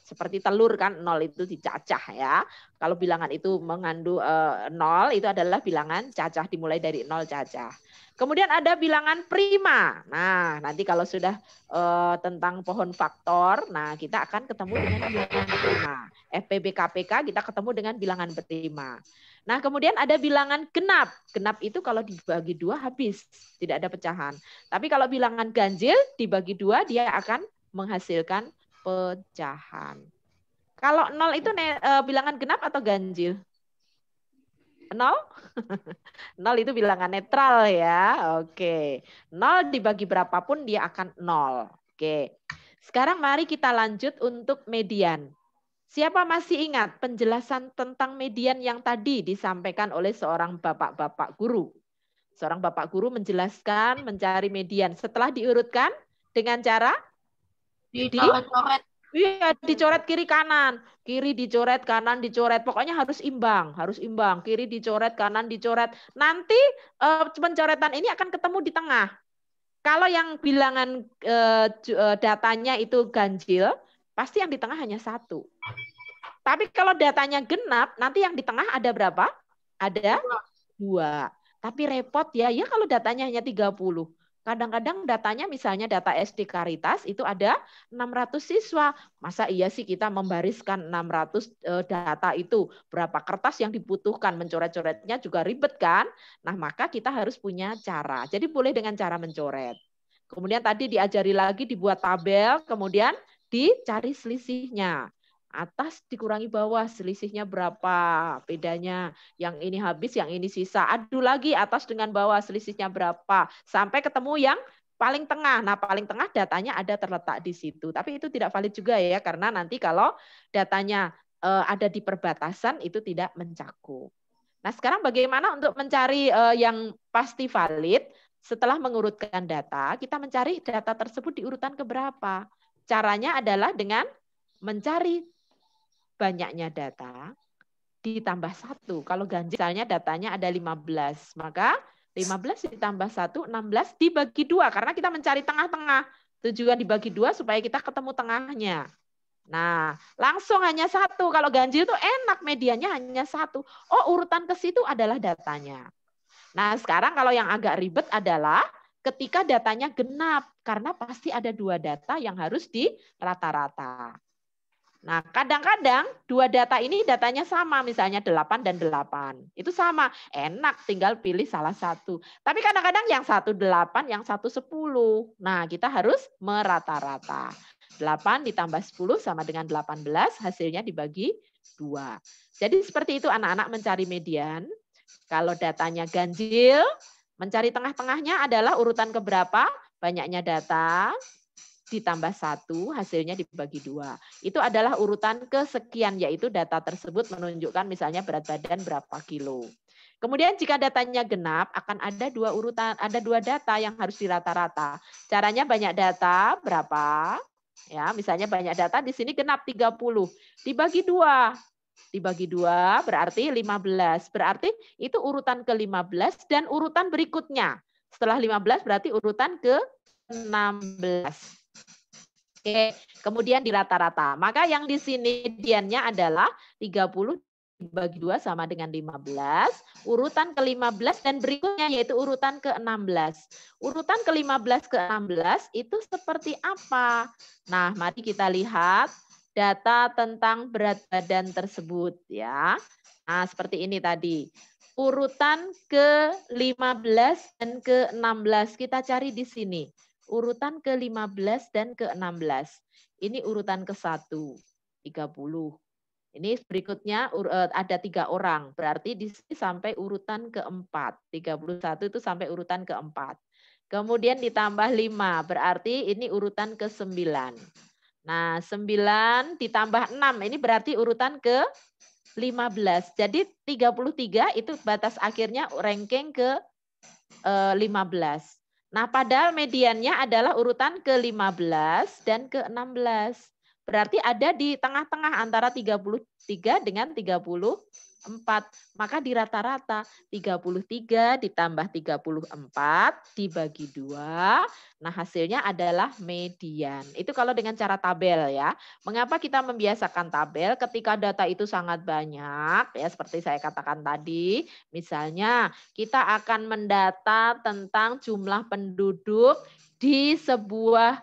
Seperti telur kan, 0 itu dicacah ya. Kalau bilangan itu mengandung 0 itu adalah bilangan cacah, dimulai dari 0 cacah. Kemudian ada bilangan prima. Nah, nanti kalau sudah tentang pohon faktor, nah kita akan ketemu dengan bilangan prima. FPB KPK kita ketemu dengan bilangan prima. Nah, kemudian ada bilangan genap. Genap itu kalau dibagi 2 habis, tidak ada pecahan. Tapi kalau bilangan ganjil dibagi 2 dia akan menghasilkan pecahan. Kalau 0 itu bilangan genap atau ganjil? 0? 0 itu bilangan netral ya. Oke. 0 dibagi berapapun dia akan 0. Oke. Sekarang mari kita lanjut untuk median. Siapa masih ingat penjelasan tentang median yang tadi disampaikan oleh seorang bapak-bapak guru? Seorang bapak guru menjelaskan mencari median setelah diurutkan dengan cara Dicoret-coret. Iya, dicoret kiri kanan. Kiri dicoret, kanan dicoret. Pokoknya harus imbang, harus imbang. Kiri dicoret, kanan dicoret. Nanti pencoretan ini akan ketemu di tengah. Kalau yang bilangan datanya itu ganjil, pasti yang di tengah hanya 1. Tapi kalau datanya genap, nanti yang di tengah ada berapa? Ada 2. Tapi repot ya, ya kalau datanya hanya 30. Kadang-kadang datanya misalnya data SD Caritas itu ada 600 siswa. Masa iya sih kita membariskan 600 data itu? Berapa kertas yang dibutuhkan? Mencoret-coretnya juga ribet kan? Nah maka kita harus punya cara. Jadi boleh dengan cara mencoret. Kemudian tadi diajari lagi dibuat tabel, kemudian dicari selisihnya. Atas dikurangi bawah, selisihnya berapa bedanya. Yang ini habis, yang ini sisa. Adu lagi atas dengan bawah, selisihnya berapa. Sampai ketemu yang paling tengah. Nah, paling tengah datanya ada terletak di situ. Tapi itu tidak valid juga ya, karena nanti kalau datanya ada di perbatasan, itu tidak mencakup. Nah, sekarang bagaimana untuk mencari yang pasti valid? Setelah mengurutkan data, kita mencari data tersebut di urutan keberapa. Caranya adalah dengan mencari banyaknya data ditambah 1. Kalau ganjil misalnya datanya ada 15, maka 15 ditambah 1, 16 dibagi 2. Karena kita mencari tengah-tengah. Tujuan dibagi 2 supaya kita ketemu tengahnya. Nah, langsung hanya 1. Kalau ganjil itu enak, mediannya hanya 1. Oh, urutan ke situ adalah datanya. Nah, sekarang kalau yang agak ribet adalah ketika datanya genap. Karena pasti ada 2 data yang harus di rata-rata. Nah, kadang-kadang 2 data ini datanya sama, misalnya 8 dan 8. Itu sama, enak tinggal pilih salah satu. Tapi kadang-kadang yang 1 8, yang 1 10. Nah, kita harus merata-rata. 8 ditambah 10 sama dengan 18, hasilnya dibagi 2. Jadi seperti itu anak-anak mencari median. Kalau datanya ganjil, mencari tengah-tengahnya adalah urutan keberapa, banyaknya data, ditambah 1, hasilnya dibagi 2. Itu adalah urutan kesekian, yaitu data tersebut menunjukkan misalnya berat badan berapa kilo. Kemudian jika datanya genap, akan ada 2 urutan, ada 2 data yang harus dirata-rata. Caranya banyak data berapa? Ya, misalnya banyak data di sini genap 30, dibagi 2. Dibagi 2 berarti 15. Berarti itu urutan ke-15 dan urutan berikutnya. Setelah 15 berarti urutan ke-16. Oke, kemudian di rata-rata. Maka yang di sini mediannya adalah 30 dibagi 2 sama dengan 15. Urutan ke-15 dan berikutnya yaitu urutan ke-16. Urutan ke-15 ke-16 itu seperti apa? Nah, mari kita lihat data tentang berat badan tersebut ya. Nah, seperti ini tadi. Urutan ke-15 dan ke-16 kita cari di sini. Urutan ke-15 dan ke-16. Ini urutan ke-1, 30. Ini berikutnya ada 3 orang. Berarti di sini sampai urutan ke-4. 31 itu sampai urutan ke-4. Kemudian ditambah 5. Berarti ini urutan ke-9. Nah, 9 ditambah 6. Ini berarti urutan ke-15. Jadi 33 itu batas akhirnya ranking ke-15. Nah, padahal mediannya adalah urutan ke-15 dan ke-16. Berarti ada di tengah-tengah antara 33 dengan 34. Maka di rata-rata 33 ditambah 34 dibagi 2. Nah, hasilnya adalah median. Itu kalau dengan cara tabel ya. Mengapa kita membiasakan tabel ketika data itu sangat banyak? Ya, seperti saya katakan tadi, misalnya kita akan mendata tentang jumlah penduduk di sebuah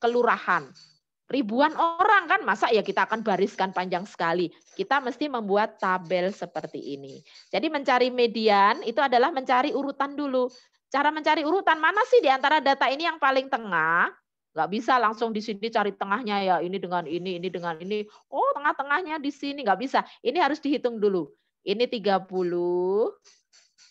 kelurahan. Ribuan orang kan, masa ya kita akan bariskan panjang sekali. Kita mesti membuat tabel seperti ini. Jadi mencari median itu adalah mencari urutan dulu. Cara mencari urutan, mana sih di antara data ini yang paling tengah? Nggak bisa langsung di sini cari tengahnya ya, ini dengan ini dengan ini. Oh, tengah-tengahnya di sini, nggak bisa. Ini harus dihitung dulu. Ini 30.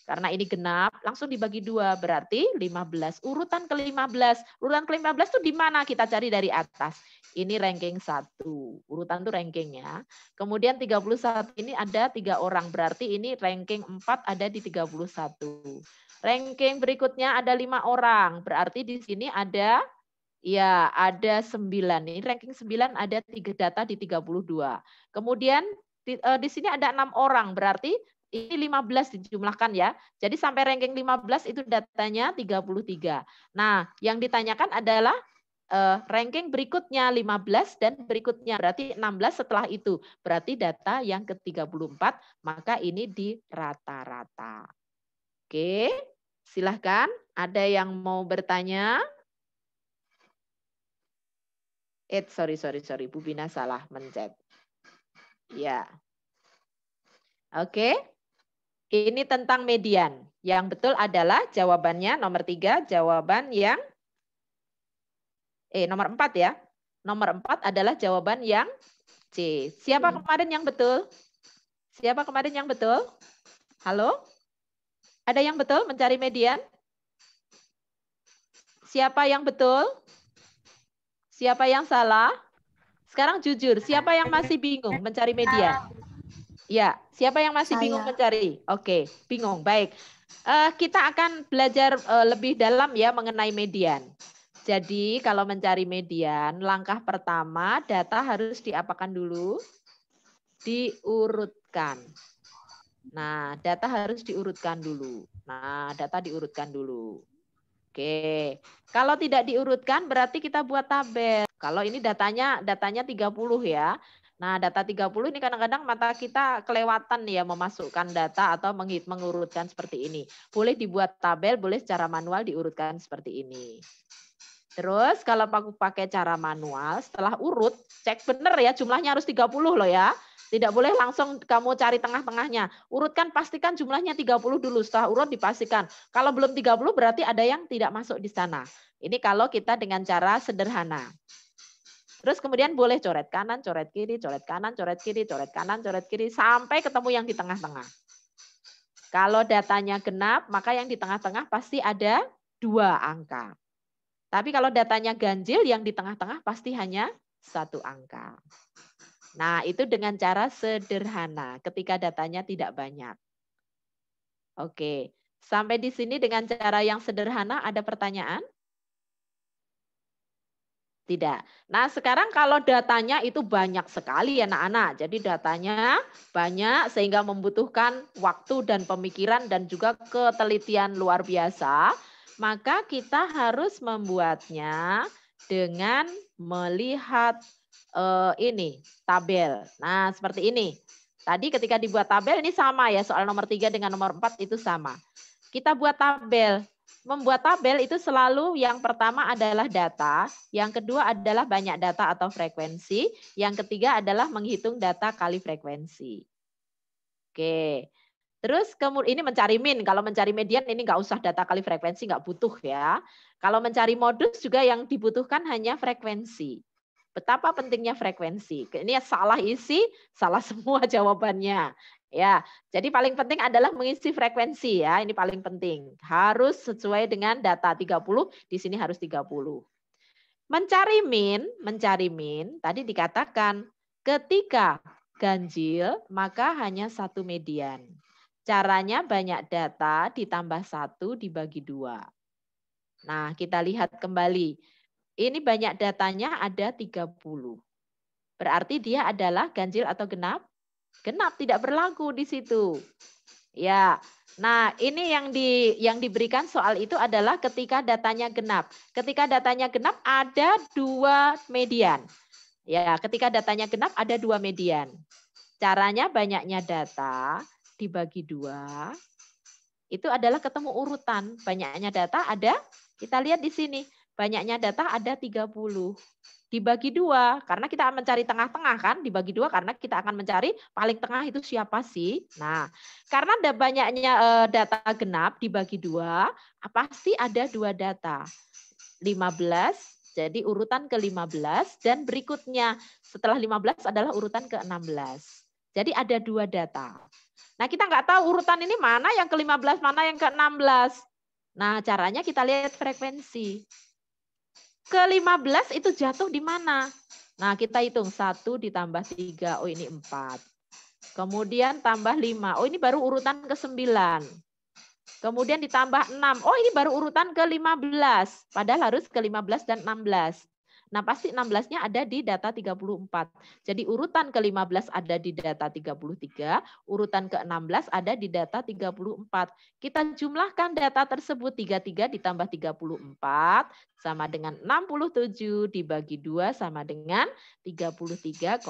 Karena ini genap, langsung dibagi 2, berarti 15. Urutan ke-15. Urutan ke-15 itu di mana? Kita cari dari atas. Ini ranking 1. Urutan itu ranking ya. Kemudian 31 ini ada 3 orang, berarti ini ranking 4 ada di 31. Ranking berikutnya ada 5 orang, berarti di sini ada ada 9. Ini ranking 9 ada 3 data di 32. Kemudian di sini ada 6 orang, berarti ini 15 dijumlahkan ya. Jadi sampai ranking 15 itu datanya 33. Nah, yang ditanyakan adalah ranking berikutnya 15 dan berikutnya berarti 16 setelah itu. Berarti data yang ke-34, maka ini di rata-rata. Oke, silahkan. Ada yang mau bertanya? Sorry. Bu Bina salah mencet. Ya. Oke. Ini tentang median. Yang betul adalah jawabannya nomor 3, jawaban yang nomor 4 ya. Nomor 4 adalah jawaban yang C. Siapa kemarin yang betul? Siapa kemarin yang betul? Halo? Ada yang betul mencari median? Siapa yang betul? Siapa yang salah? Sekarang jujur, siapa yang masih bingung mencari median? Ya, siapa yang masih bingung mencari? Oke, bingung. Baik. Kita akan belajar lebih dalam ya mengenai median. Jadi kalau mencari median, langkah pertama data harus diapakan dulu? Diurutkan. Nah, data harus diurutkan dulu. Oke. Kalau tidak diurutkan berarti kita buat tabel. Kalau ini datanya 30 ya. Nah, data 30 ini kadang-kadang mata kita kelewatan ya memasukkan data atau mengurutkan seperti ini. Boleh dibuat tabel, boleh secara manual diurutkan seperti ini. Terus kalau aku pakai cara manual, setelah urut, cek benar ya jumlahnya harus 30 loh ya. Tidak boleh langsung kamu cari tengah-tengahnya. Urutkan, pastikan jumlahnya 30 dulu. Setelah urut dipastikan. Kalau belum 30 berarti ada yang tidak masuk di sana. Ini kalau kita dengan cara sederhana. Terus kemudian boleh coret kanan, coret kiri, coret kanan, coret kiri, coret kanan, coret kiri, sampai ketemu yang di tengah-tengah. Kalau datanya genap, maka yang di tengah-tengah pasti ada 2 angka. Tapi kalau datanya ganjil, yang di tengah-tengah pasti hanya 1 angka. Nah, itu dengan cara sederhana ketika datanya tidak banyak. Oke, sampai di sini dengan cara yang sederhana ada pertanyaan? Tidak. Nah, sekarang kalau datanya itu banyak sekali ya anak-anak. Jadi datanya banyak sehingga membutuhkan waktu dan pemikiran dan juga ketelitian luar biasa. Maka kita harus membuatnya dengan melihat ini tabel. Nah, seperti ini. Tadi ketika dibuat tabel ini sama ya, soal nomor 3 dengan nomor 4 itu sama. Kita buat tabel. Membuat tabel itu selalu yang pertama adalah data, yang kedua adalah banyak data atau frekuensi, yang ketiga adalah menghitung data kali frekuensi. Oke. Terus kemudian ini mencari min. Kalau mencari median ini nggak usah data kali frekuensi, nggak butuh ya. Kalau mencari modus juga yang dibutuhkan hanya frekuensi. Betapa pentingnya frekuensi. Ini salah isi, salah semua jawabannya. Ya, jadi paling penting adalah mengisi frekuensi ya. Ini paling penting. Harus sesuai dengan data 30, di sini harus 30. Mencari min tadi dikatakan ketika ganjil maka hanya 1 median. Caranya banyak data ditambah 1 dibagi 2. Nah, kita lihat kembali. Ini banyak datanya ada 30. Berarti dia adalah ganjil atau genap? Genap, tidak berlaku di situ. Ya. Nah, ini yang diberikan soal itu adalah ketika datanya genap. Ketika datanya genap ada 2 median. Ya, ketika datanya genap ada 2 median. Caranya banyaknya data dibagi 2, itu adalah ketemu urutan. Banyaknya data ada, kita lihat di sini, banyaknya data ada 30. Dibagi 2, karena kita akan mencari tengah-tengah kan, dibagi 2 karena kita akan mencari paling tengah itu siapa sih. Nah, karena ada banyaknya data genap dibagi 2, pasti ada 2 data. 15, jadi urutan ke-15, dan berikutnya setelah 15 adalah urutan ke-16. Jadi ada 2 data. Nah, kita nggak tahu urutan ini mana yang ke-15, mana yang ke-16. Nah, caranya kita lihat frekuensi. Ke-15 itu jatuh di mana? Nah, kita hitung 1 ditambah 3. Oh, ini 4. Kemudian tambah 5. Oh, ini baru urutan ke-9. Kemudian ditambah 6. Oh, ini baru urutan ke-15. Padahal harus ke-15 dan 16. Nah, pasti 16-nya ada di data 34. Jadi urutan ke-15 ada di data 33, urutan ke-16 ada di data 34. Kita jumlahkan data tersebut, 33 ditambah 34 sama dengan 67 dibagi 2 sama dengan 33,5.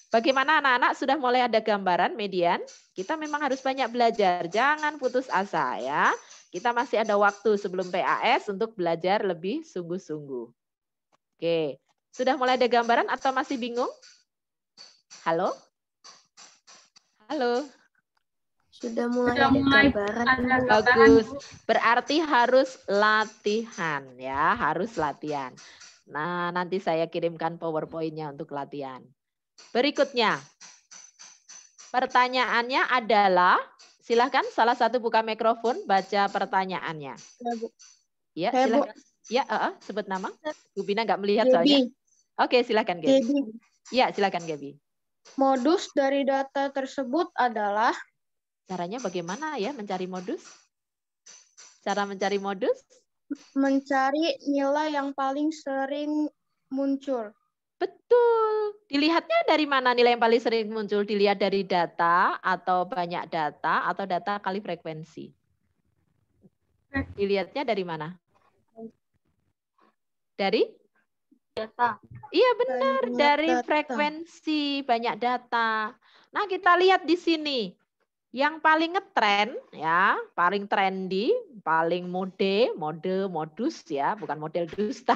Bagaimana anak-anak, sudah mulai ada gambaran median? Kita memang harus banyak belajar, jangan putus asa ya. Kita masih ada waktu sebelum PAS untuk belajar lebih sungguh-sungguh. Oke, sudah mulai ada gambaran atau masih bingung? Halo? Halo? Sudah mulai ada gambaran. Bagus, berarti harus latihan ya, harus latihan. Nah, nanti saya kirimkan PowerPoint-nya untuk latihan. Berikutnya, pertanyaannya adalah, silahkan salah satu buka mikrofon, baca pertanyaannya. Ya, silahkan. Ya, sebut nama. Bu Bina nggak melihat soalnya. Oke, silahkan Gaby. Ya, silahkan Gaby. Modus dari data tersebut adalah? Caranya bagaimana ya mencari modus? Cara mencari modus? Mencari nilai yang paling sering muncul. Betul. Dilihatnya dari mana nilai yang paling sering muncul? Dilihat dari data atau banyak data atau data kali frekuensi? Dilihatnya dari mana? Dari? Data. Iya benar, dari frekuensi, banyak data. Nah, kita lihat di sini. Yang paling ngetren ya, paling trendy, paling modus ya, bukan model dusta.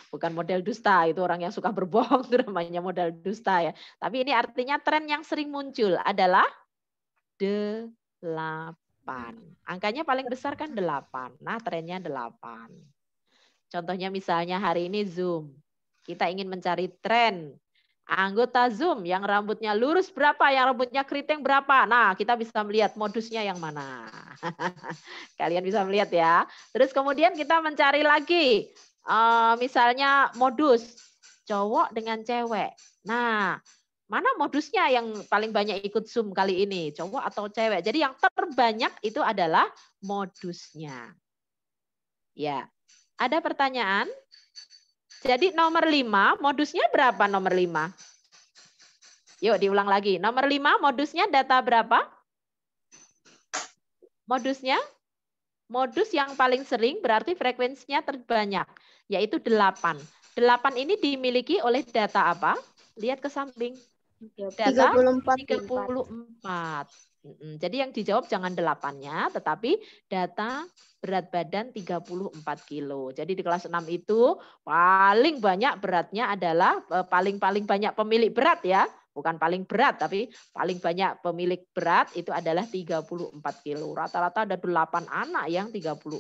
Bukan model dusta, itu orang yang suka berbohong namanya model dusta ya. Tapi ini artinya tren yang sering muncul adalah 8. Angkanya paling besar kan 8. Nah, trennya 8. Contohnya misalnya hari ini Zoom. Kita ingin mencari tren anggota Zoom yang rambutnya lurus berapa, yang rambutnya keriting berapa. Nah, kita bisa melihat modusnya yang mana. Kalian bisa melihat ya. Terus kemudian kita mencari lagi, misalnya modus cowok dengan cewek. Nah, mana modusnya yang paling banyak ikut Zoom kali ini, cowok atau cewek? Jadi yang terbanyak itu adalah modusnya. Ya, ada pertanyaan? Jadi nomor 5, modusnya berapa nomor 5? Yuk diulang lagi. Nomor 5, modusnya data berapa? Modusnya? Modus yang paling sering berarti frekuensinya terbanyak, yaitu 8. 8 ini dimiliki oleh data apa? Lihat ke samping. Data 34. Jadi yang dijawab jangan 8-nya, tetapi data berat badan 34 kilo. Jadi di kelas 6 itu paling banyak beratnya adalah paling banyak pemilik berat ya. Bukan paling berat, tapi paling banyak pemilik berat itu adalah 34 kilo. Rata-rata ada 8 anak yang 34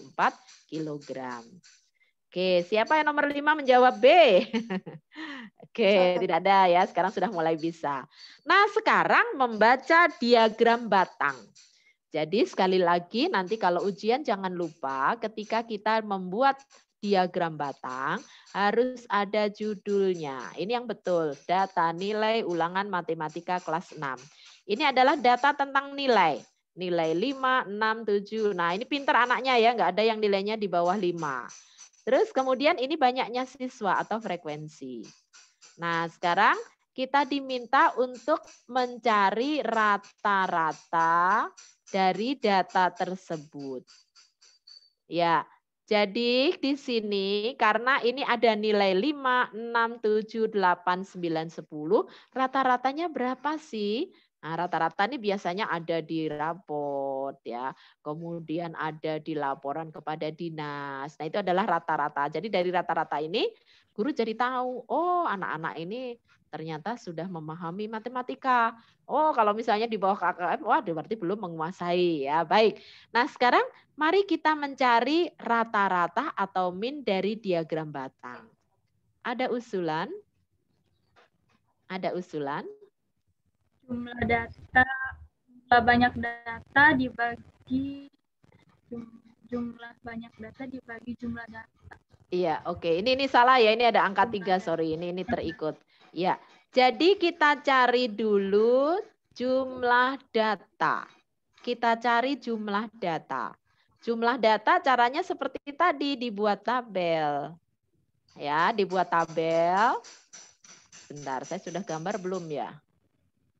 kilogram. Oke, siapa yang nomor 5 menjawab B? Oke, tidak ada ya. Sekarang sudah mulai bisa. Nah, sekarang membaca diagram batang. Jadi sekali lagi nanti kalau ujian jangan lupa ketika kita membuat diagram batang harus ada judulnya. Ini yang betul, data nilai ulangan matematika kelas 6. Ini adalah data tentang nilai. Nilai 5, 6, 7. Nah, ini pintar anaknya ya, nggak ada yang nilainya di bawah 5. Terus kemudian ini banyaknya siswa atau frekuensi. Nah, sekarang kita diminta untuk mencari rata-rata dari data tersebut. Ya, jadi di sini karena ini ada nilai 5, 6, 7, 8, 9, 10, rata-ratanya berapa sih? Nah, rata-rata ini biasanya ada di raport ya. Kemudian ada di laporan kepada dinas. Nah, itu adalah rata-rata. Jadi dari rata-rata ini guru jadi tahu, oh anak-anak ini ternyata sudah memahami matematika. Oh, kalau misalnya di bawah KKM, wah berarti belum menguasai ya. Baik. Nah, sekarang mari kita mencari rata-rata atau min dari diagram batang. Ada usulan? Ada usulan? jumlah banyak data dibagi jumlah banyak data dibagi jumlah data. Iya, oke. Ini salah ya. Ini ada angka 3, sorry. Ini terikut. Ya. Jadi kita cari dulu jumlah data. Kita cari jumlah data. Jumlah data caranya seperti tadi, dibuat tabel. Ya, dibuat tabel. Bentar, saya sudah gambar belum ya?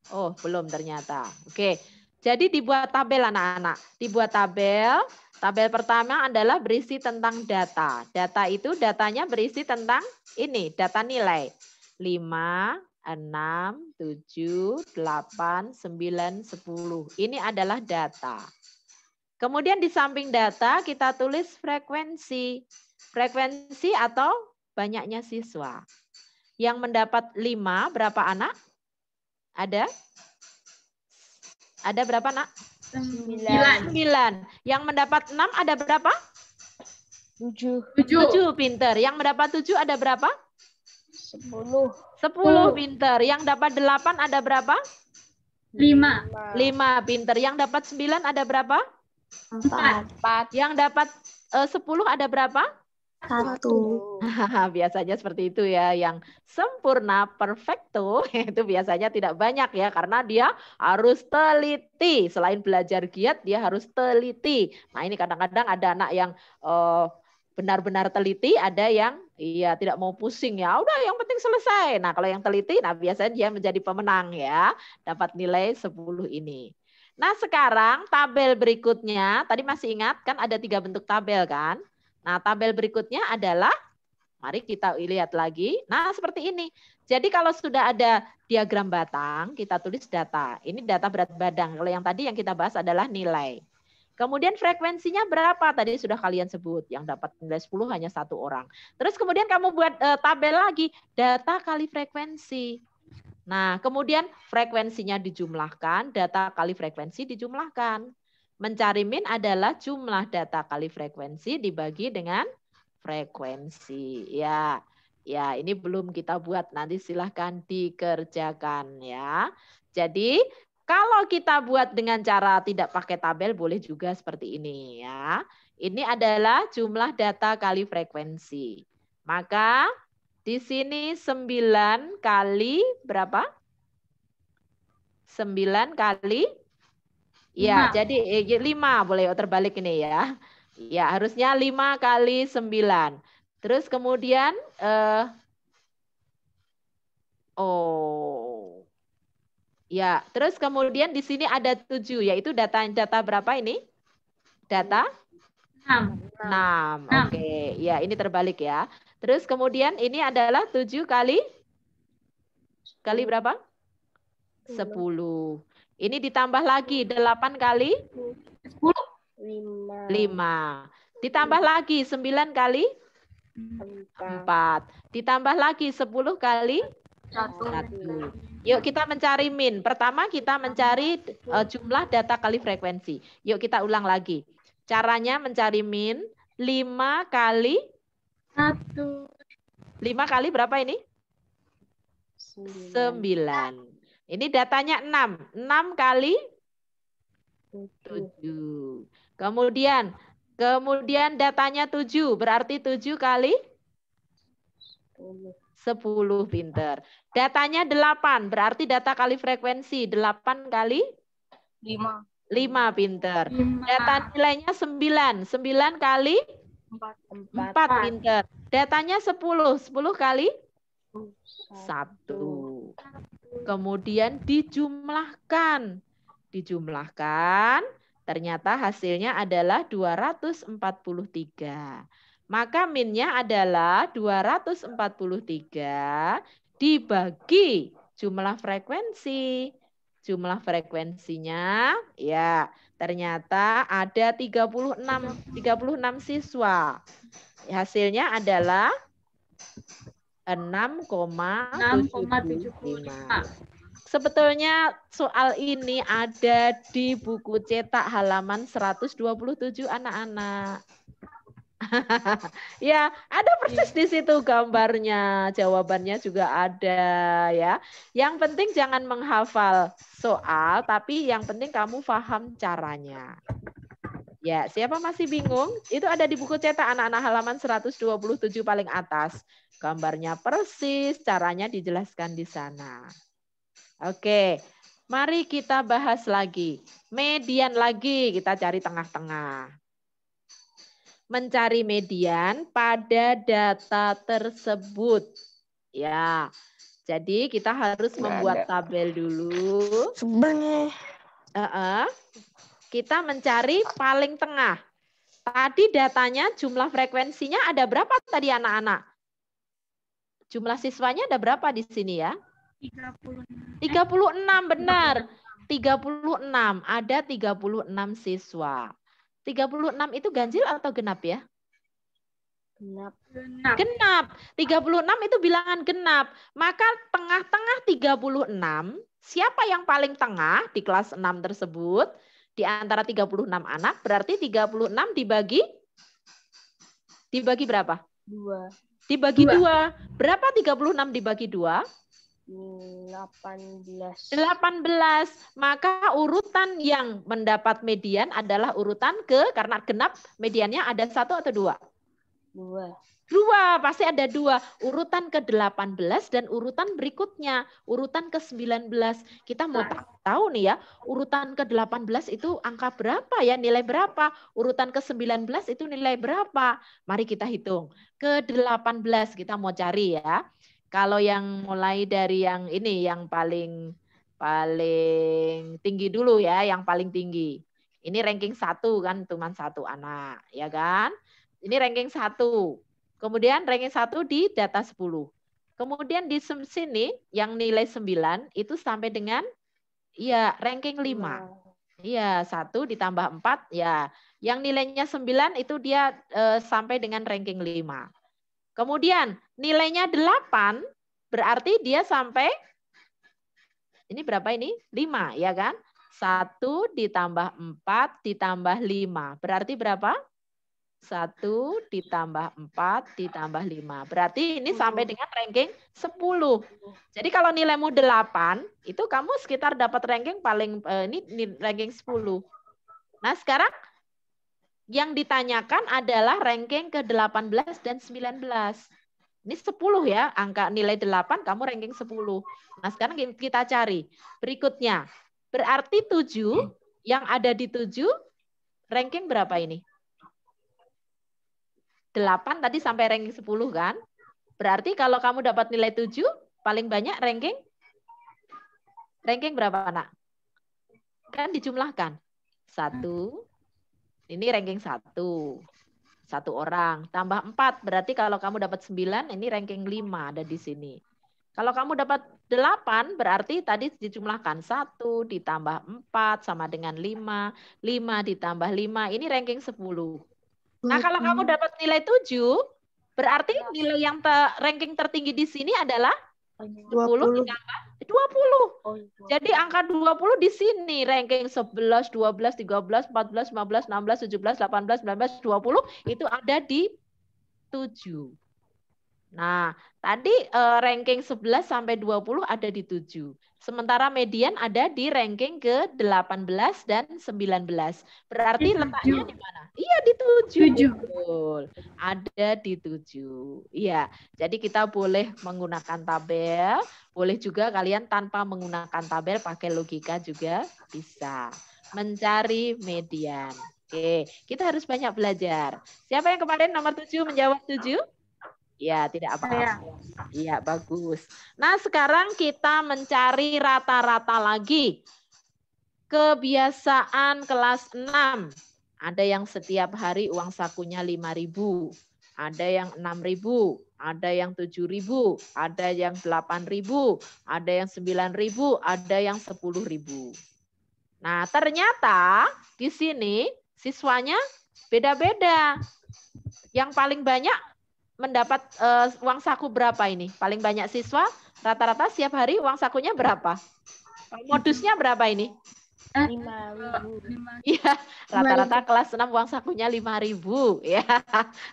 Oh, belum ternyata. Oke. Jadi dibuat tabel anak-anak. Dibuat tabel. Tabel pertama adalah berisi tentang data. Data itu datanya berisi tentang ini, data nilai. 5, 6, 7, 8, 9, 10. Ini adalah data. Kemudian di samping data kita tulis frekuensi. Frekuensi atau banyaknya siswa. Yang mendapat 5 berapa anak? Ada? Ada berapa anak? 9. Yang mendapat 6 ada berapa? 7. 7 pinter. Yang mendapat 7 ada berapa? 10. 10 pinter. Yang dapat 8 ada berapa? 5 pinter. Yang dapat 9 ada berapa? 4. Yang dapat 10 ada berapa? 1. Biasanya seperti itu ya, yang sempurna perfecto itu biasanya tidak banyak ya, karena dia harus teliti. Selain belajar giat, dia harus teliti. Nah ini kadang-kadang ada anak yang benar-benar teliti, ada yang iya tidak mau pusing ya, udah yang penting selesai. Nah kalau yang teliti, nah biasanya dia menjadi pemenang ya, dapat nilai 10 ini. Nah sekarang tabel berikutnya, tadi masih ingat kan ada 3 bentuk tabel kan? Nah, tabel berikutnya adalah, mari kita lihat lagi. Nah, seperti ini. Jadi kalau sudah ada diagram batang, kita tulis data. Ini data berat badan. Kalau yang tadi yang kita bahas adalah nilai. Kemudian frekuensinya berapa? Tadi sudah kalian sebut. Yang dapat nilai 10 hanya 1 orang. Terus kemudian kamu buat tabel lagi. Data kali frekuensi. Nah, kemudian frekuensinya dijumlahkan, data kali frekuensi dijumlahkan. Mencari min adalah jumlah data kali frekuensi dibagi dengan frekuensi. Ya, ini belum kita buat. Nanti silahkan dikerjakan ya. Jadi kalau kita buat dengan cara tidak pakai tabel boleh juga seperti ini ya. Ini adalah jumlah data kali frekuensi. Maka di sini 9 kali berapa? 9 kali ya, jadi 5 boleh terbalik ini ya. Ya, harusnya 5 kali 9. Terus kemudian ya, terus kemudian di sini ada 7, yaitu data berapa ini? Data 6. Oke, ya ini terbalik ya. Terus kemudian ini adalah 7 kali berapa? 10. Ini ditambah lagi 8 kali 10. 5. Ditambah lagi 9 kali 4. Ditambah lagi 10 kali 1. Yuk kita mencari min. Pertama kita mencari jumlah data kali frekuensi. Yuk kita ulang lagi. Caranya mencari min 5 kali 1. 5 kali berapa ini? 9. Ini datanya 6. 6 kali 7. Kemudian datanya 7. Berarti 7 kali 10 pinter. Datanya 8. Berarti data kali frekuensi. 8 kali 5 pinter. Data nilainya 9. 9 kali 4 pinter. Datanya 10. 10 kali 1. Kemudian dijumlahkan. Ternyata hasilnya adalah 243. Maka minnya adalah 243 dibagi jumlah frekuensi. Jumlah frekuensinya ya ternyata ada 36 siswa. Hasilnya adalah 6,75. Sebetulnya soal ini ada di buku cetak halaman 127 anak-anak. Ya, ada persis di situ gambarnya, jawabannya juga ada ya. Yang penting jangan menghafal soal, tapi yang penting kamu paham caranya. Ya, siapa masih bingung? Itu ada di buku cetak anak-anak halaman 127 paling atas. Gambarnya persis, caranya dijelaskan di sana. Oke, mari kita bahas lagi. Median lagi, kita cari tengah-tengah. Mencari median pada data tersebut. Ya, jadi kita harus membuat tabel dulu. Sebenarnya. Kita mencari paling tengah. Tadi datanya jumlah frekuensinya ada berapa tadi anak-anak? Jumlah siswanya ada berapa di sini ya? 36 benar. 36. Ada 36 siswa. 36 itu ganjil atau genap ya? Genap. Genap. 36 itu bilangan genap. Maka tengah-tengah 36, siapa yang paling tengah di kelas 6 tersebut? Di antara 36 anak, berarti 36 dibagi berapa? 2. Dibagi 2. Berapa 36 dibagi 2? 18. 18. Maka urutan yang mendapat median adalah urutan karena genap mediannya ada 1 atau 2? 2, pasti ada 2. Urutan ke-18 dan urutan berikutnya, urutan ke-19. Kita mau tahu nih ya, urutan ke-18 itu angka berapa ya, nilai berapa? Urutan ke-19 itu nilai berapa? Mari kita hitung. Ke-18 kita mau cari ya. Kalau yang mulai dari yang ini, yang paling tinggi dulu ya, yang paling tinggi. Ini ranking 1 kan, cuma 1 anak, ya kan? Ini ranking 1. Kemudian ranking 1 di data 10. Kemudian di sini yang nilai 9 itu sampai dengan ya ranking 5. Iya, 1 ditambah 4 ya. Yang nilainya 9 itu dia sampai dengan ranking 5. Kemudian nilainya 8 berarti dia sampai ini berapa ini? 5 ya kan? 1 ditambah 4 ditambah 5. Berarti berapa? 1 ditambah 4 ditambah 5. Berarti ini sampai dengan ranking 10. Jadi kalau nilaimu 8, itu kamu sekitar dapat ranking paling ini ranking 10. Nah, sekarang yang ditanyakan adalah ranking ke-18 dan 19. Ini 10 ya, angka nilai 8 kamu ranking 10. Nah, sekarang kita cari. Berikutnya, berarti 7 yang ada di 7 ranking berapa ini? 8 tadi sampai ranking 10 kan? Berarti kalau kamu dapat nilai 7, paling banyak ranking berapa anak? Kan dijumlahkan. 1, ini ranking 1. 1 orang. Tambah 4, berarti kalau kamu dapat 9, ini ranking 5 ada di sini. Kalau kamu dapat 8, berarti tadi dijumlahkan 1 ditambah 4 sama dengan 5. 5 ditambah 5, ini ranking 10. Nah, kalau kamu dapat nilai 7, berarti nilai yang ranking tertinggi di sini adalah 10 ditambah 20. Jadi angka 20 di sini, ranking 11, 12, 13, 14, 15, 16, 17, 18, 19, 20 itu ada di 7. Nah, tadi ranking 11 sampai 20 ada di 7. Sementara median ada di ranking ke-18 dan 19. Berarti letaknya di mana? Iya, di 7. Betul. Ada di 7. Iya. Jadi kita boleh menggunakan tabel, boleh juga kalian tanpa menggunakan tabel pakai logika juga bisa. Mencari median. Oke, kita harus banyak belajar. Siapa yang kemarin nomor 7 menjawab 7? Ya, tidak apa-apa. Iya, bagus. Nah, sekarang kita mencari rata-rata lagi. Kebiasaan kelas 6. Ada yang setiap hari uang sakunya 5.000. Ada yang 6.000. Ada yang 7.000. Ada yang 8.000. Ada yang 9.000. Ada yang 10.000. Nah, ternyata di sini siswanya beda-beda. Yang paling banyak mendapat uang saku berapa ini? Paling banyak siswa rata-rata setiap hari uang sakunya berapa? Modusnya berapa ini? Iya, rata-rata kelas 6 uang sakunya 5.000 ya.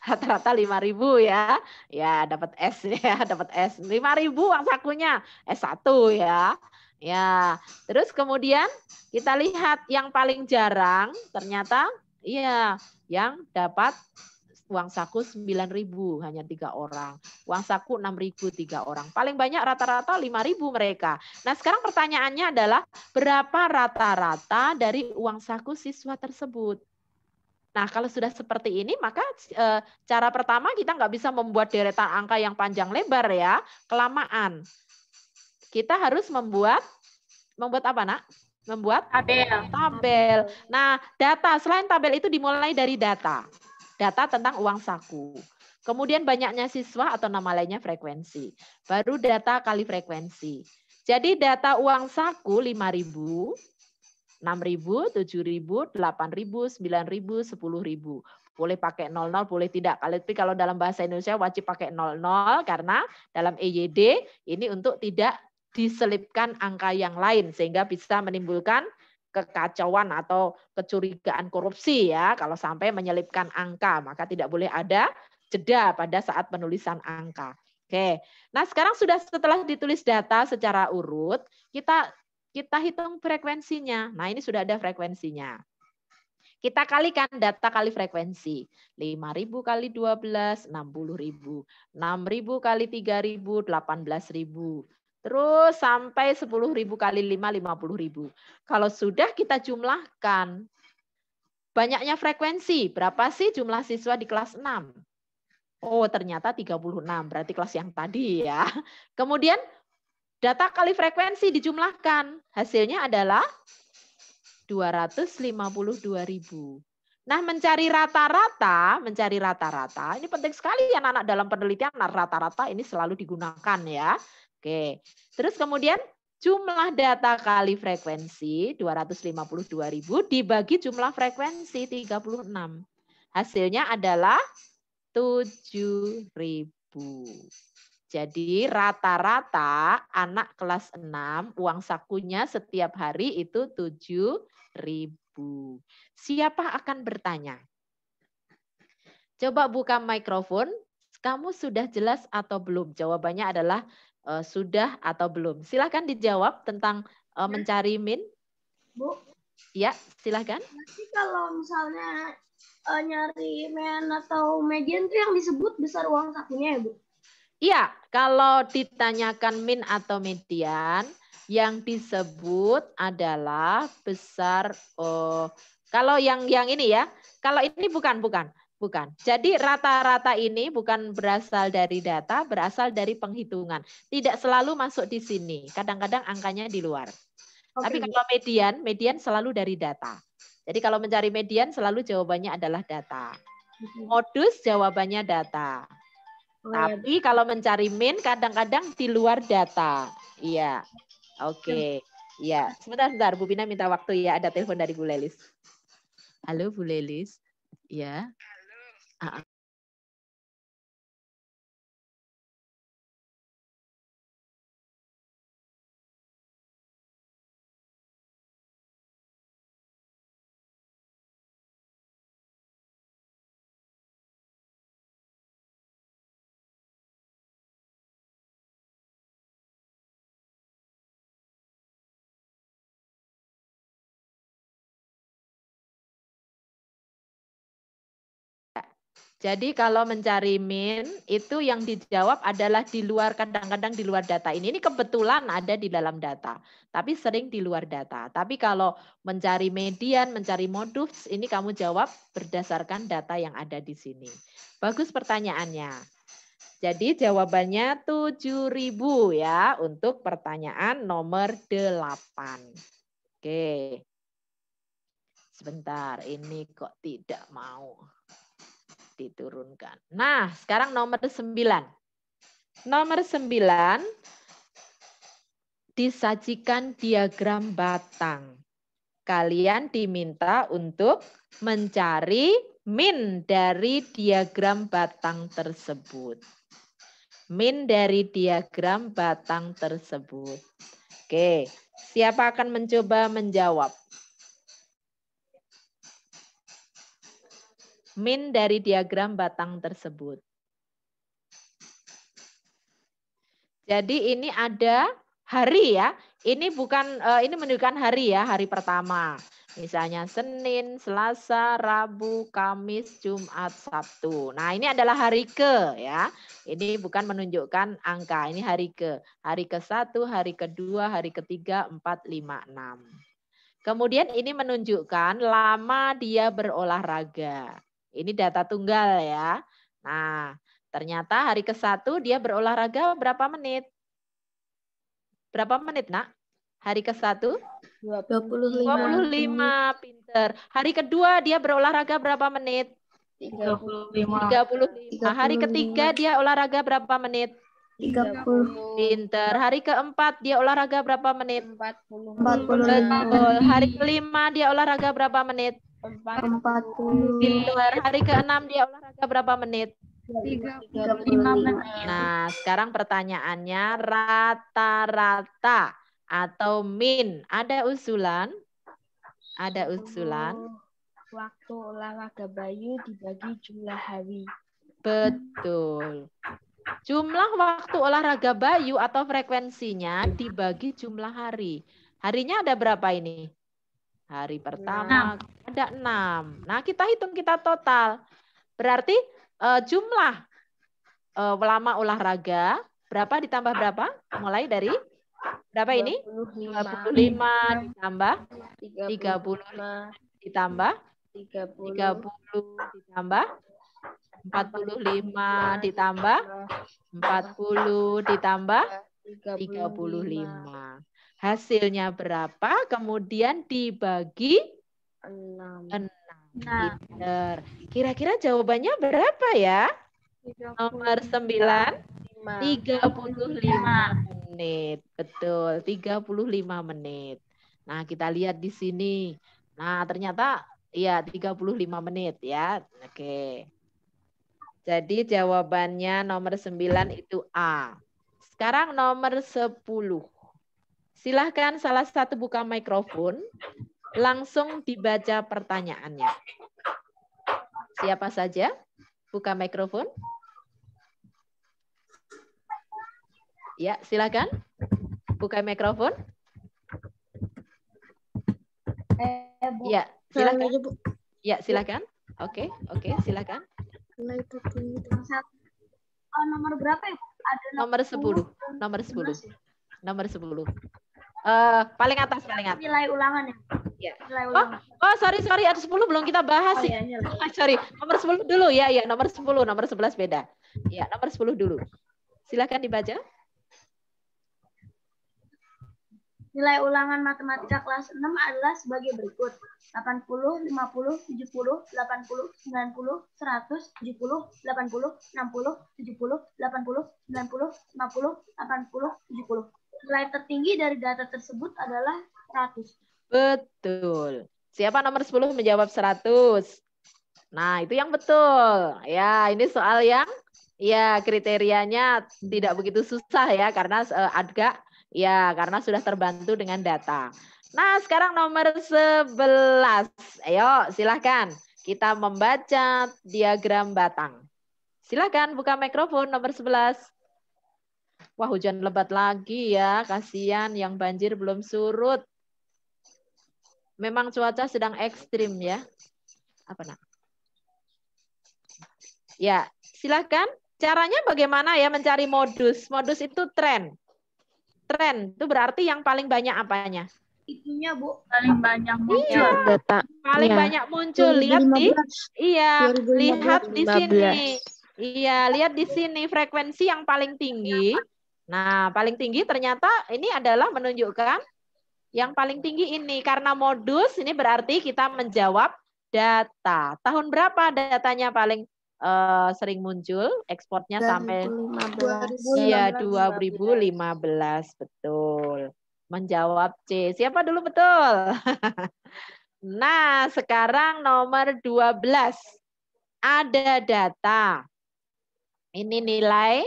Rata-rata 5.000 ya. Ya, dapat S ya, dapat S. 5.000 uang sakunya. S1 ya. Ya, terus kemudian kita lihat yang paling jarang ternyata iya, yang dapat uang saku 9.000 hanya 3 orang. Uang saku 6.000 3 orang. Paling banyak rata-rata 5.000 mereka. Nah, sekarang pertanyaannya adalah berapa rata-rata dari uang saku siswa tersebut? Nah, kalau sudah seperti ini, maka cara pertama kita nggak bisa membuat deretan angka yang panjang lebar ya, kelamaan. Kita harus membuat apa, Nak? Membuat tabel. Nah, data selain tabel itu dimulai dari data. Data tentang uang saku. Kemudian banyaknya siswa atau nama lainnya frekuensi. Baru data kali frekuensi. Jadi data uang saku 5.000, 6.000, 7.000, 8.000, 9.000, 10.000. Boleh pakai 00, boleh tidak. Tapi kalau dalam bahasa Indonesia wajib pakai 00 karena dalam EYD ini untuk tidak diselipkan angka yang lain sehingga bisa menimbulkan kekacauan atau kecurigaan korupsi ya. Kalau sampai menyelipkan angka, maka tidak boleh ada jeda pada saat penulisan angka. Oke. Nah, sekarang sudah setelah ditulis data secara urut, kita hitung frekuensinya. Nah, ini sudah ada frekuensinya. Kita kalikan data kali frekuensi. 5.000 kali 12, 60.000. 6.000 kali 3.000, 18.000. Terus sampai 10.000 kali 5, 50.000. Kalau sudah kita jumlahkan, banyaknya frekuensi. Berapa sih jumlah siswa di kelas 6? Oh, ternyata 36. Berarti kelas yang tadi ya. Kemudian data kali frekuensi dijumlahkan. Hasilnya adalah 252.000. Nah, mencari rata-rata, ini penting sekali anak-anak dalam penelitian, rata-rata ini selalu digunakan ya. Oke. Terus kemudian jumlah data kali frekuensi 252.000 dibagi jumlah frekuensi 36. Hasilnya adalah 7.000. Jadi rata-rata anak kelas 6 uang sakunya setiap hari itu 7.000. Siapa akan bertanya? Coba buka mikrofon. Kamu sudah jelas atau belum? Jawabannya adalah sudah atau belum. Silakan dijawab tentang mencari min. Bu. Ya, silakan. Nanti kalau misalnya nyari min atau median itu yang disebut besar uang sakunya ya, Bu? Iya, kalau ditanyakan min atau median, yang disebut adalah besar. Kalau yang ini ya, kalau ini bukan. Jadi rata-rata ini bukan berasal dari data, berasal dari penghitungan. Tidak selalu masuk di sini. Kadang-kadang angkanya di luar. Tapi kalau median selalu dari data. Jadi kalau mencari median selalu jawabannya adalah data. Modus jawabannya data. Tapi kalau mencari min kadang-kadang di luar data. Iya. Oke. Iya. Sebentar. Bu Bina minta waktu ya. Ada telepon dari Bu Lelis. Halo Bu Lelis. Ya. Halo. Jadi kalau mencari min itu yang dijawab adalah di luar, kadang-kadang di luar data ini. Ini kebetulan ada di dalam data, tapi sering di luar data. Tapi kalau mencari median, mencari modus, ini kamu jawab berdasarkan data yang ada di sini. Bagus pertanyaannya. Jadi jawabannya 7.000 ya untuk pertanyaan nomor 8. Oke. Sebentar, ini kok tidak mau diturunkan. Nah, sekarang nomor 9. Nomor 9 disajikan diagram batang. Kalian diminta untuk mencari min dari diagram batang tersebut. Min dari diagram batang tersebut. Oke, siapa akan mencoba menjawab? min dari diagram batang tersebut. Jadi ini ada hari ya. Ini bukan ini menunjukkan hari ya, hari pertama. Misalnya Senin, Selasa, Rabu, Kamis, Jumat, Sabtu. Nah, ini adalah hari ke ya. Ini bukan menunjukkan angka, ini hari ke. Hari ke-1, hari kedua, hari ketiga, 4, 5, 6. Kemudian ini menunjukkan lama dia berolahraga. Ini data tunggal ya. Nah, ternyata hari ke-1 dia berolahraga berapa menit? Berapa menit, Nak? Hari ke-1? 25. 25, pinter. Hari kedua dia berolahraga berapa menit? 35. 35. Hari ketiga dia olahraga berapa menit? 30. Pinter. Hari keempat dia olahraga berapa menit? 45. Betul. Hari kelima dia olahraga berapa menit? 40. Pinter. Hari keenam dia olahraga berapa menit? 35 menit. Nah, sekarang pertanyaannya rata-rata atau min. Ada usulan? Ada usulan? Waktu olahraga Bayu dibagi jumlah hari. Betul. Jumlah waktu olahraga Bayu atau frekuensinya dibagi jumlah hari. Harinya ada berapa ini? Hari pertama ada 6. Nah, kita hitung, kita total. Berarti jumlah lama olahraga berapa ditambah berapa? Mulai dari berapa ini? 25 ditambah 30 ditambah 30 ditambah 45 ditambah 40 ditambah 35. Hasilnya berapa? Kemudian dibagi 6. Pinter. Kira-kira jawabannya berapa ya? Nomor 9, 35 menit. Betul, 35 menit. Nah, kita lihat di sini. Nah, ternyata ya 35 menit ya. Oke. Jadi jawabannya nomor 9 itu A. Sekarang nomor 10. Silahkan salah satu buka mikrofon. Langsung dibaca pertanyaannya. Siapa saja? Buka mikrofon. Ya, silakan. Buka mikrofon. Ya, silakan. Ya, silakan. Oke, silakan. Nomor berapa ya? Ada nomor 10. Nomor 10. Nomor 10. Paling atas. Nilai ulangan ya? Ya. Nilai ulangan. Oh, sorry, ada 10 belum kita bahas. Iya, sorry, nomor 10 dulu ya, nomor 10, nomor 11 beda. Ya, nomor 10 dulu. Silakan dibaca. Nilai ulangan matematika kelas 6 adalah sebagai berikut. 80, 50, 70, 80, 90, 100, 70, 80, 60, 70, 80, 90, 50, 80, 70. Nilai tertinggi dari data tersebut adalah 100. Betul. Siapa nomor 10 menjawab 100? Nah, itu yang betul. Ya, ini soal yang ya kriterianya tidak begitu susah ya, karena agak ya karena sudah terbantu dengan data. Nah, sekarang nomor 11. Ayo, silahkan kita membaca diagram batang. Silahkan buka mikrofon nomor 11. Wah, hujan lebat lagi ya, kasihan yang banjir belum surut. Memang cuaca sedang ekstrim ya. Apa nak? Ya, silakan. Caranya bagaimana ya mencari modus? Modus itu tren. Tren itu berarti yang paling banyak apanya? Itunya, Bu. Paling banyak muncul. Iya, Data. paling Iya. banyak muncul. Lihat di 2015. lihat di 2015. sini. Iya, lihat di sini frekuensi yang paling tinggi. Nah, paling tinggi ternyata ini adalah menunjukkan yang paling tinggi ini. Karena modus ini berarti kita menjawab data. Tahun berapa datanya paling sering muncul? Ekspornya sampai 2015. iya 2015, betul. Menjawab C. Siapa dulu betul? Nah, sekarang nomor 12. Ada data. Ini nilai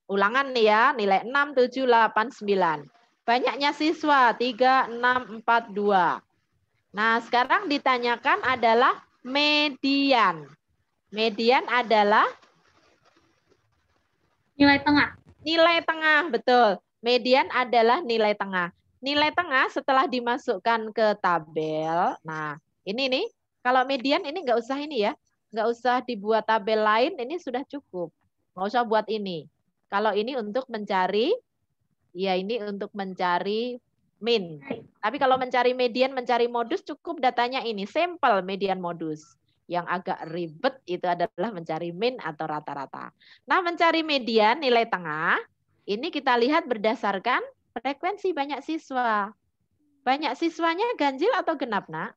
ulangan nih ya, nilai 6, 7, 8, 9. Banyaknya siswa 3, 6, 4, 2. Nah, sekarang ditanyakan adalah median. Median adalah Nilai tengah. nilai tengah, betul. Median adalah nilai tengah. Nilai tengah setelah dimasukkan ke tabel. Nah, ini nih, kalau median ini nggak usah ini ya. Nggak usah dibuat tabel lain, ini sudah cukup. Nggak usah buat ini. Kalau ini untuk mencari, ya ini untuk mencari min. Tapi kalau mencari median, mencari modus, cukup datanya ini. Sampel median modus. Yang agak ribet itu adalah mencari min atau rata-rata. Nah, mencari median, nilai tengah, ini kita lihat berdasarkan frekuensi banyak siswa. Banyak siswanya ganjil atau genap, Nak?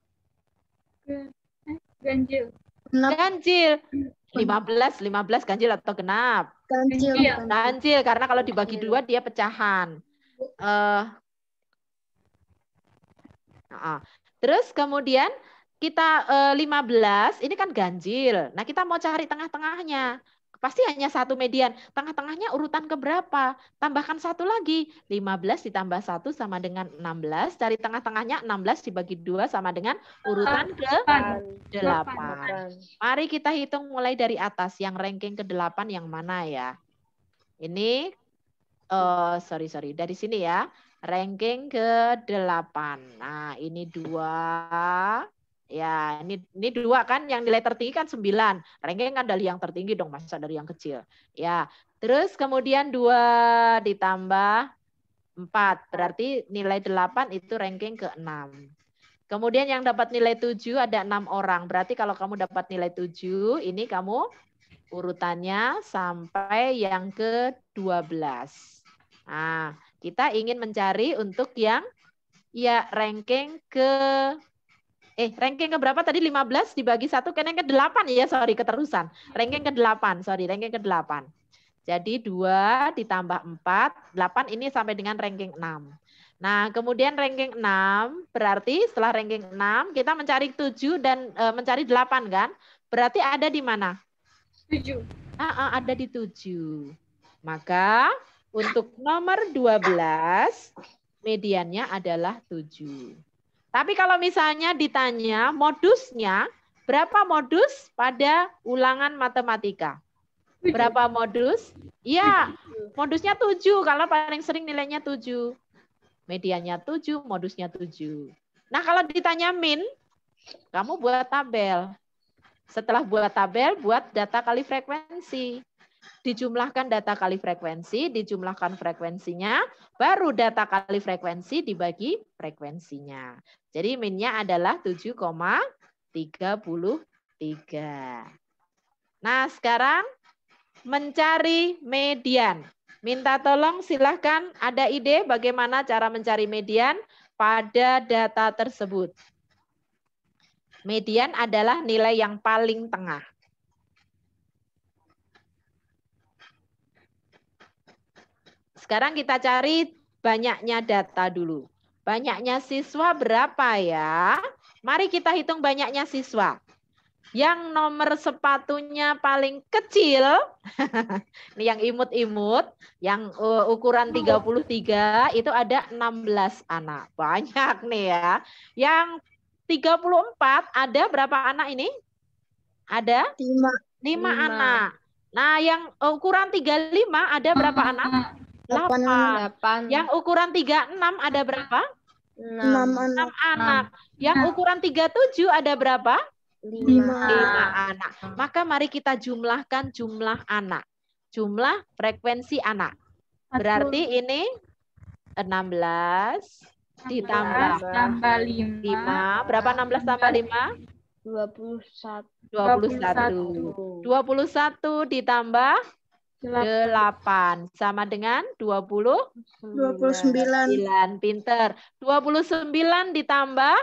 Ganjil. Ganjil. 15 ganjil atau genap? Ganjil. Ganjil, karena kalau dibagi dua dia pecahan. Terus kemudian kita 15, ini kan ganjil. Nah, kita mau cari tengah-tengahnya. Pasti hanya satu median. Tengah-tengahnya urutan keberapa? Tambahkan satu lagi. 15 ditambah 1 sama dengan 16. Cari tengah-tengahnya 16 dibagi 2 sama dengan urutan ke-8. Mari kita hitung mulai dari atas. Yang ranking ke-8 yang mana ya? Ini, sorry. Dari sini ya. Ranking ke-8. Nah, ini 2. Ya, ini 2 kan, yang nilai tertinggi kan 9. Ranking kan dari yang tertinggi dong, masa dari yang kecil. Ya, terus kemudian 2 ditambah 4, berarti nilai 8 itu ranking ke-6. Kemudian yang dapat nilai 7 ada 6 orang. Berarti kalau kamu dapat nilai 7, ini kamu urutannya sampai yang ke-12. Nah, kita ingin mencari untuk yang ya ranking ranking ke berapa tadi? 15 dibagi 1 kan yang ke-8 ya, sorry keterusan. Ranking ke-8, ranking ke-8. Jadi 2 ditambah 4, 8 ini sampai dengan ranking 6. Nah, kemudian ranking 6 berarti setelah ranking 6 kita mencari 7 dan mencari 8 kan? Berarti ada di mana? 7. Ada di 7. Maka untuk nomor 12 mediannya adalah 7. Tapi kalau misalnya ditanya modusnya, berapa modus pada ulangan matematika? Berapa modus? Iya, modusnya 7, kalau paling sering nilainya 7. Mediannya 7, modusnya 7. Nah, kalau ditanya min, kamu buat tabel. Setelah buat tabel, buat data kali frekuensi. Dijumlahkan data kali frekuensi, dijumlahkan frekuensinya, baru data kali frekuensi dibagi frekuensinya. Jadi minnya adalah 7,33. Nah, sekarang mencari median. Minta tolong silahkan ada ide bagaimana cara mencari median pada data tersebut. Median adalah nilai yang paling tengah. Sekarang kita cari banyaknya data dulu. Banyaknya siswa berapa ya? Mari kita hitung banyaknya siswa. Yang nomor sepatunya paling kecil, ini yang imut-imut, yang ukuran 33, itu ada 16 anak. Banyak nih ya. Yang 34, ada berapa anak ini? Ada? 5 anak. Nah, yang ukuran 35 ada berapa anak? 8. Yang ukuran 36 ada berapa? 6 anak. Yang ukuran 37 ada berapa? 5 anak. Maka mari kita jumlahkan jumlah anak. Jumlah frekuensi anak. Berarti ini 16 ditambah 5. Berapa 16 tambah 5? 21 ditambah 8 sama dengan 29. Pinter. 29 ditambah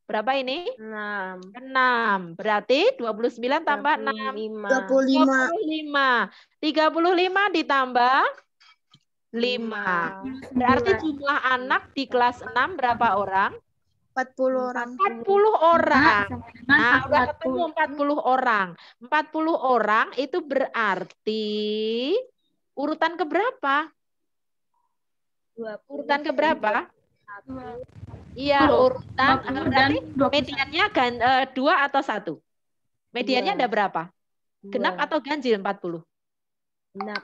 berapa ini? 6. Berarti 29 tambah 6. 25. 35 ditambah 5. Berarti jumlah anak di kelas 6 berapa orang? 40 orang. 40 orang. Nah, udah ketemu 40 orang. 40 orang itu berarti urutan keberapa? Urutan keberapa? Iya, urutan berarti mediannya 2 atau 1? Mediannya ada berapa? Genap atau ganjil 40? Genap.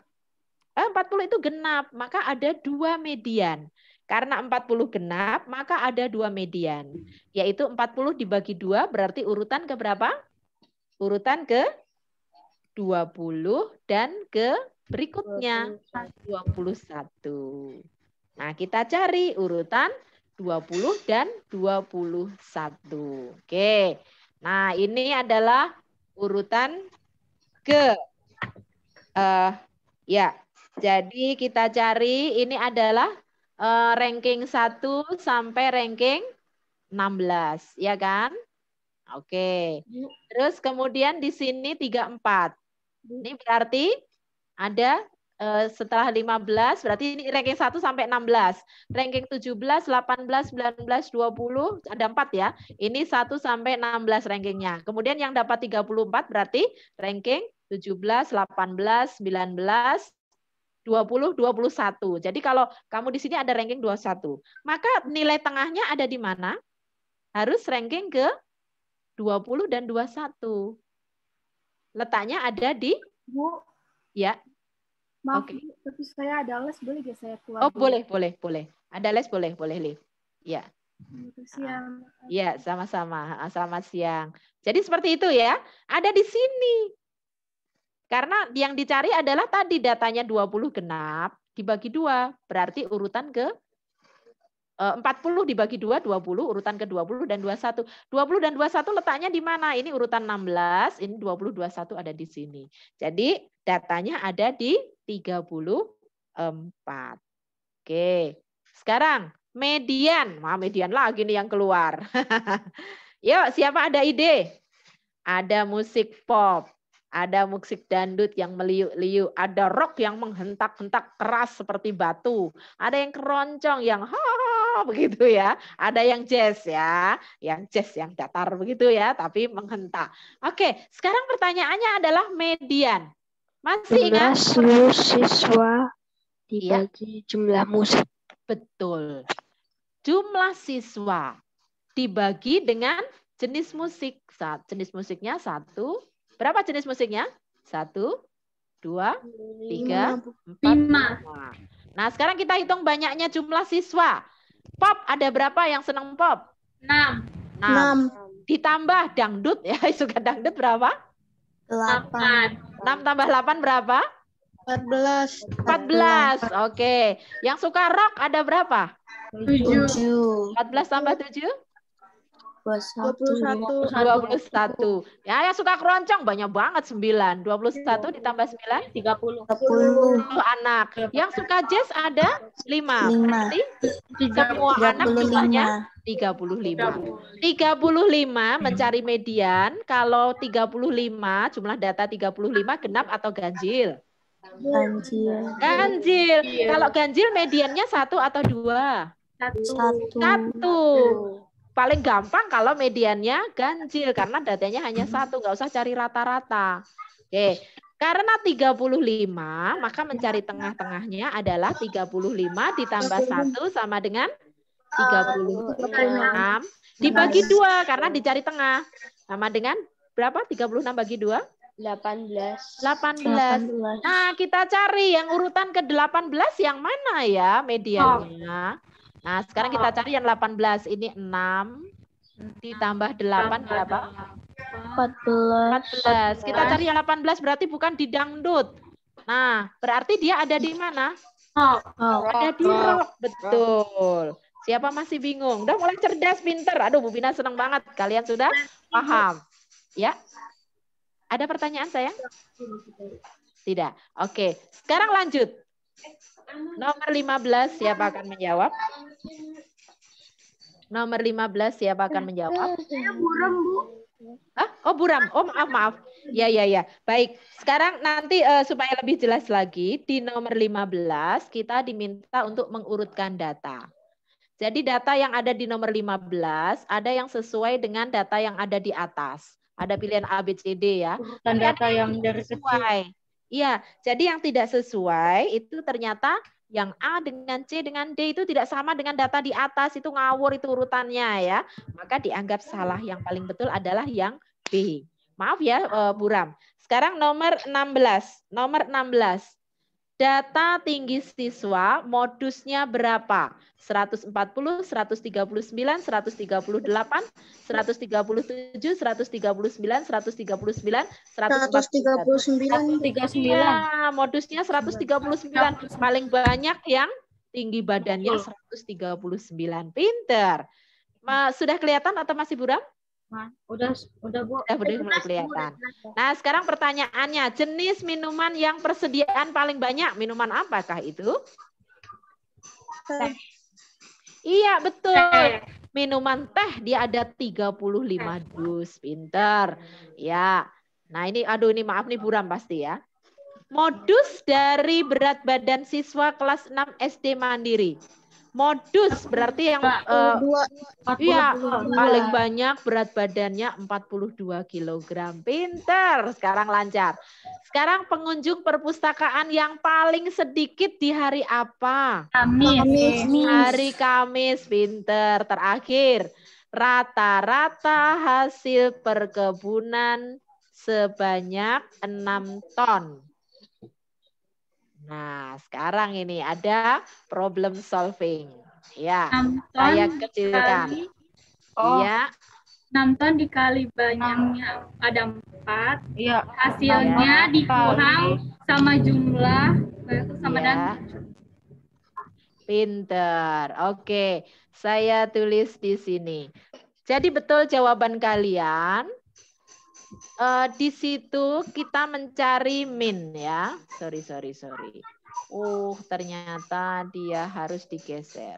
40 itu genap, maka ada 2 median. Karena 40 genap, maka ada 2 median. Yaitu 40 dibagi 2 berarti urutan ke berapa? Urutan ke 20 dan ke berikutnya 21. Nah, kita cari urutan 20 dan 21. Oke. Nah, ini adalah urutan ke ya. Jadi kita cari ini adalah ranking 1 sampai ranking 16, ya kan? Oke. Terus kemudian di sini 34. Ini berarti ada setelah 15, berarti ini ranking 1 sampai 16. Ranking 17, 18, 19, 20, ada 4 ya. Ini 1 sampai 16 rankingnya. Kemudian yang dapat 34 berarti ranking 17, 18, 19, 20, 21. Jadi kalau kamu di sini ada ranking 21, maka nilai tengahnya ada di mana? Harus ranking ke 20 dan 21. Letaknya ada di Bu, ya. maaf Oke. Bu, tapi saya ada les, boleh gak saya keluar? Oh, boleh. Ada les boleh, Liv. Ya. Siang. Ya, sama-sama. Selamat siang. Jadi seperti itu ya. Ada di sini. Karena yang dicari adalah tadi datanya 20 genap dibagi 2. Berarti urutan ke 40 dibagi 2, 20, urutan ke 20 dan 21. 20 dan 21 letaknya di mana? Ini urutan 16, ini 20, 21 ada di sini. Jadi datanya ada di 34. Oke, sekarang median. Nah, median lagi nih yang keluar. Yuk, siapa ada ide? Ada musik pop. Ada musik dangdut yang meliuk-liuk, ada rock yang menghentak-hentak keras seperti batu, ada yang keroncong yang begitu ya, ada yang jazz ya, yang jazz yang datar begitu ya, tapi menghentak. Oke, sekarang pertanyaannya adalah median. Masih ingat? Jumlah siswa dibagi jumlah musik. Betul. Jumlah siswa dibagi dengan jenis musik. Jenis musiknya 1. Berapa jenis musiknya? 1, 2, 3, 4, 5. Nah, sekarang kita hitung banyaknya jumlah siswa. Pop, ada berapa yang senang pop? 6. 6. Ditambah dangdut, ya suka dangdut berapa? 8. 6 tambah 8 berapa? 14. 14. Oke. Yang suka rock ada berapa? 7. 14 tambah 7? 21. 21. Ya, yang suka keroncong banyak banget 9. 21 ditambah 9? 30. 10 anak. Yang suka jazz ada 5. Berarti semua anak jumlahnya 35. 35 mencari median. Kalau 35, jumlah data 35 genap atau ganjil? Ganjil. Kalau ganjil mediannya 1 atau 2? 1. Paling gampang kalau mediannya ganjil karena datanya hanya 1, nggak usah cari rata-rata. Oke, karena 35 maka mencari tengah-tengahnya adalah 35 ditambah 1 sama dengan 36 dibagi 2 karena dicari tengah. Sama dengan berapa? 36 bagi 2? 18. Nah, kita cari yang urutan ke-18 yang mana ya mediannya? Nah, sekarang kita cari yang 18. Ini 6 ditambah 8 berapa? 14. Kita cari yang 18 berarti bukan di dangdut. Nah, berarti dia ada di mana? Ada di rock. Betul. Siapa masih bingung? Udah mulai cerdas, pinter. Aduh, Bu Bina senang banget. Kalian sudah paham. Ya? Ada pertanyaan, sayang? Tidak. Oke. Sekarang lanjut. Nomor 15, siapa akan menjawab? Nomor 15, siapa akan menjawab? Buram, Bu. Oh, buram. Oh, maaf. Ya. Baik. Sekarang nanti supaya lebih jelas lagi, di nomor 15 kita diminta untuk mengurutkan data. Jadi data yang ada di nomor 15, ada yang sesuai dengan data yang ada di atas. Ada pilihan A, B, C, D ya. Dan data yang dari sesuai. Iya, jadi yang tidak sesuai itu ternyata yang A dengan C dengan D itu tidak sama dengan data di atas, itu ngawur itu urutannya ya. Maka dianggap salah. Yang paling betul adalah yang B. Maaf ya Buram. Sekarang nomor 16. Nomor 16. Data tinggi siswa modusnya berapa? 140, 139, 138, 137, 139, 139, 149. 139. Iya, modusnya 139. Paling banyak yang tinggi badannya 139. Pinter. Sudah kelihatan atau masih buram? Udah Bu. Sudah mulai kelihatan. Nah, sekarang pertanyaannya, jenis minuman yang persediaan paling banyak, minuman apakah itu? Teh. Iya, betul. Minuman teh dia ada 35 dus. Pinter. Ya. Nah, ini ini maaf nih buram pasti ya. Modus dari berat badan siswa kelas 6 SD Mandiri. Modus berarti yang iya, paling banyak berat badannya 42 kg. Pinter, sekarang lancar. Sekarang pengunjung perpustakaan yang paling sedikit di hari apa? Kamis. Hari Kamis, pinter. Terakhir, rata-rata hasil perkebunan sebanyak 6 ton. Nah, sekarang ini ada problem solving. Ya, saya kecilkan. Iya. 6 ton dikali banyaknya ada 4. Iya. Hasilnya dikurang sama jumlah sama dan pinter. Oke, saya tulis di sini. Jadi betul jawaban kalian. Di situ kita mencari min ya. Sorry. Ternyata dia harus digeser.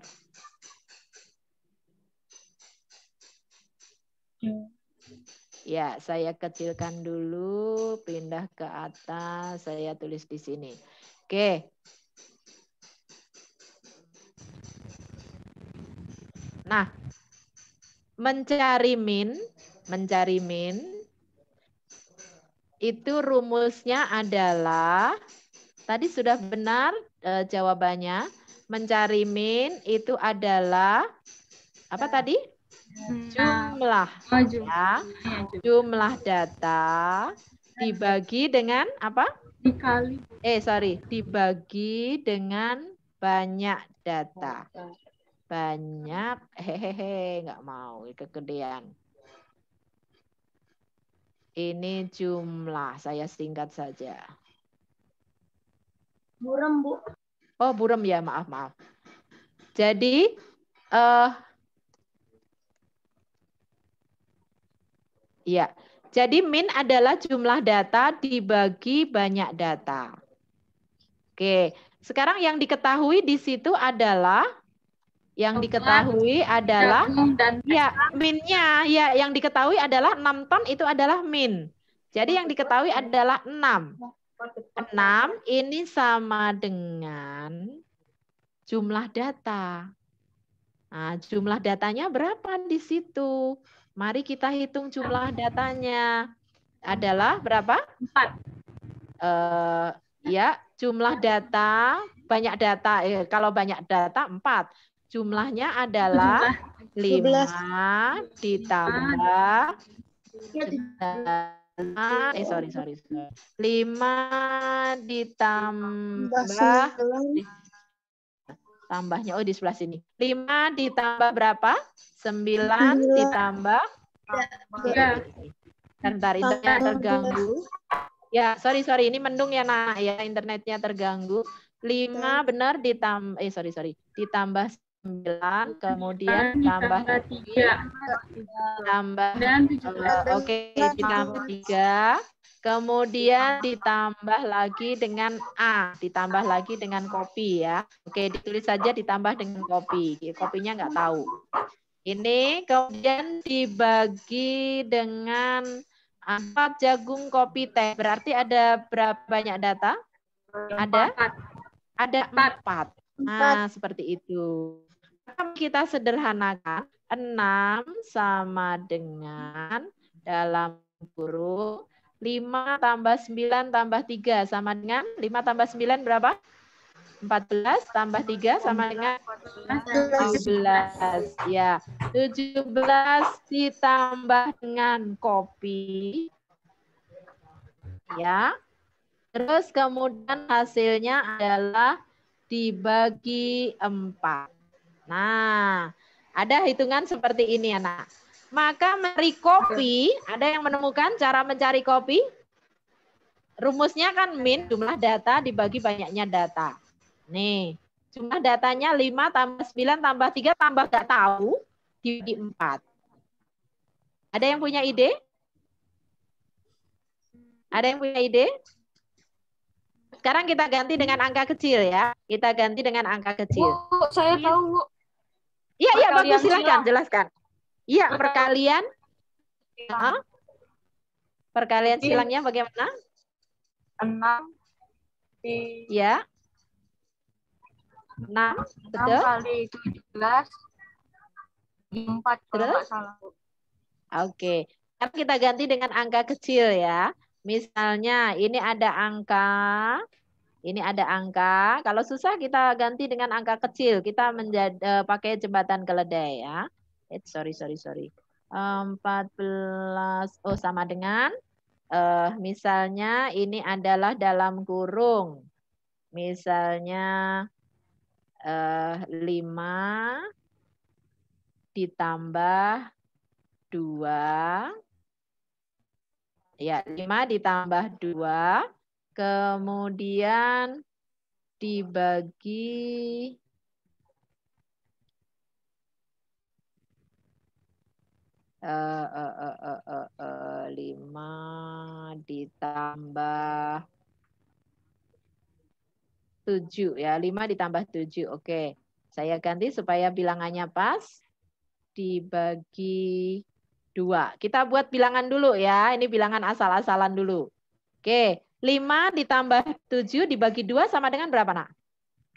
Ya, saya kecilkan dulu, pindah ke atas, saya tulis di sini. Oke. Nah, mencari min itu rumusnya adalah, tadi sudah benar jawabannya, mencari min itu adalah, apa tadi? Jumlah. Ya. Jumlah data dibagi dengan apa? Dibagi dengan banyak data. Banyak, nggak mau, kegedean. Ini jumlah, saya singkat saja. Buram, Bu. Oh, buram ya, maaf. Jadi, ya. Jadi min adalah jumlah data dibagi banyak data. Oke, sekarang yang diketahui di situ adalah ya minnya ya yang diketahui adalah 6 ton itu adalah min. Jadi yang diketahui adalah 6. 6 ini sama dengan jumlah data. Nah, jumlah datanya berapa di situ? Mari kita hitung jumlah datanya. Adalah berapa? 4. Ya, jumlah data, banyak data. Kalau banyak data 4. Jumlahnya adalah 5 ditambah 5 ditambah tambahnya di sebelah sini. 5 ditambah berapa? 9 ditambah Bentar, internetnya terganggu. Ya, sorry, ini mendung ya nak ya, internetnya terganggu. 5 benar ditambah ditambah 9, kemudian tambah 3, ditambah 3, kemudian ditambah lagi dengan A, ditambah lagi dengan kopi ya. Oke, ditulis saja ditambah dengan kopi. Kopinya nggak tahu. Ini kemudian dibagi dengan 4 jagung kopi teh. Berarti ada berapa banyak data? Ada 4. Nah, seperti itu. Kita sederhanakan, 6 sama dengan dalam kurung 5 tambah 9 tambah 3 sama dengan 5 tambah 9 berapa? 14 tambah 3 sama dengan 17. Ya, 17 ditambah dengan kopi Ya. Terus kemudian hasilnya adalah dibagi 4. Nah, ada hitungan seperti ini anak. Maka mencari kopi, ada yang menemukan cara mencari kopi? Rumusnya kan min jumlah data dibagi banyaknya data. Nih, jumlah datanya 5 tambah 9 tambah 3 tambah gak tahu dibagi 4. Ada yang punya ide? Ada yang punya ide? Sekarang kita ganti dengan angka kecil ya. Kita ganti dengan angka kecil. Bu, saya tahu, Bu. Iya, iya, bagus. Perkalian Silakan, silang. jelaskan. Iya, perkalian. Silang. Perkalian Jadi, silangnya bagaimana? 6 di Ya. 6, 6 betul. kali 17 di 4 kalau nggak Terus? salah, Bu. Oke. Sekarang kita ganti dengan angka kecil ya. Misalnya ini ada angka. Ini ada angka. Kalau susah kita ganti dengan angka kecil. Kita pakai jembatan keledai ya. Sorry. 14. Oh, sama dengan. Misalnya ini adalah dalam kurung. Misalnya 5 ditambah 2. Ya, 5 ditambah 2. Kemudian dibagi 5 ditambah 7 ya. 5 ditambah 7. Oke. Saya ganti supaya bilangannya pas. Dibagi 2. Kita buat bilangan dulu ya. Ini bilangan asal-asalan dulu. Oke. 5 ditambah 7 dibagi 2 sama dengan berapa, Nak?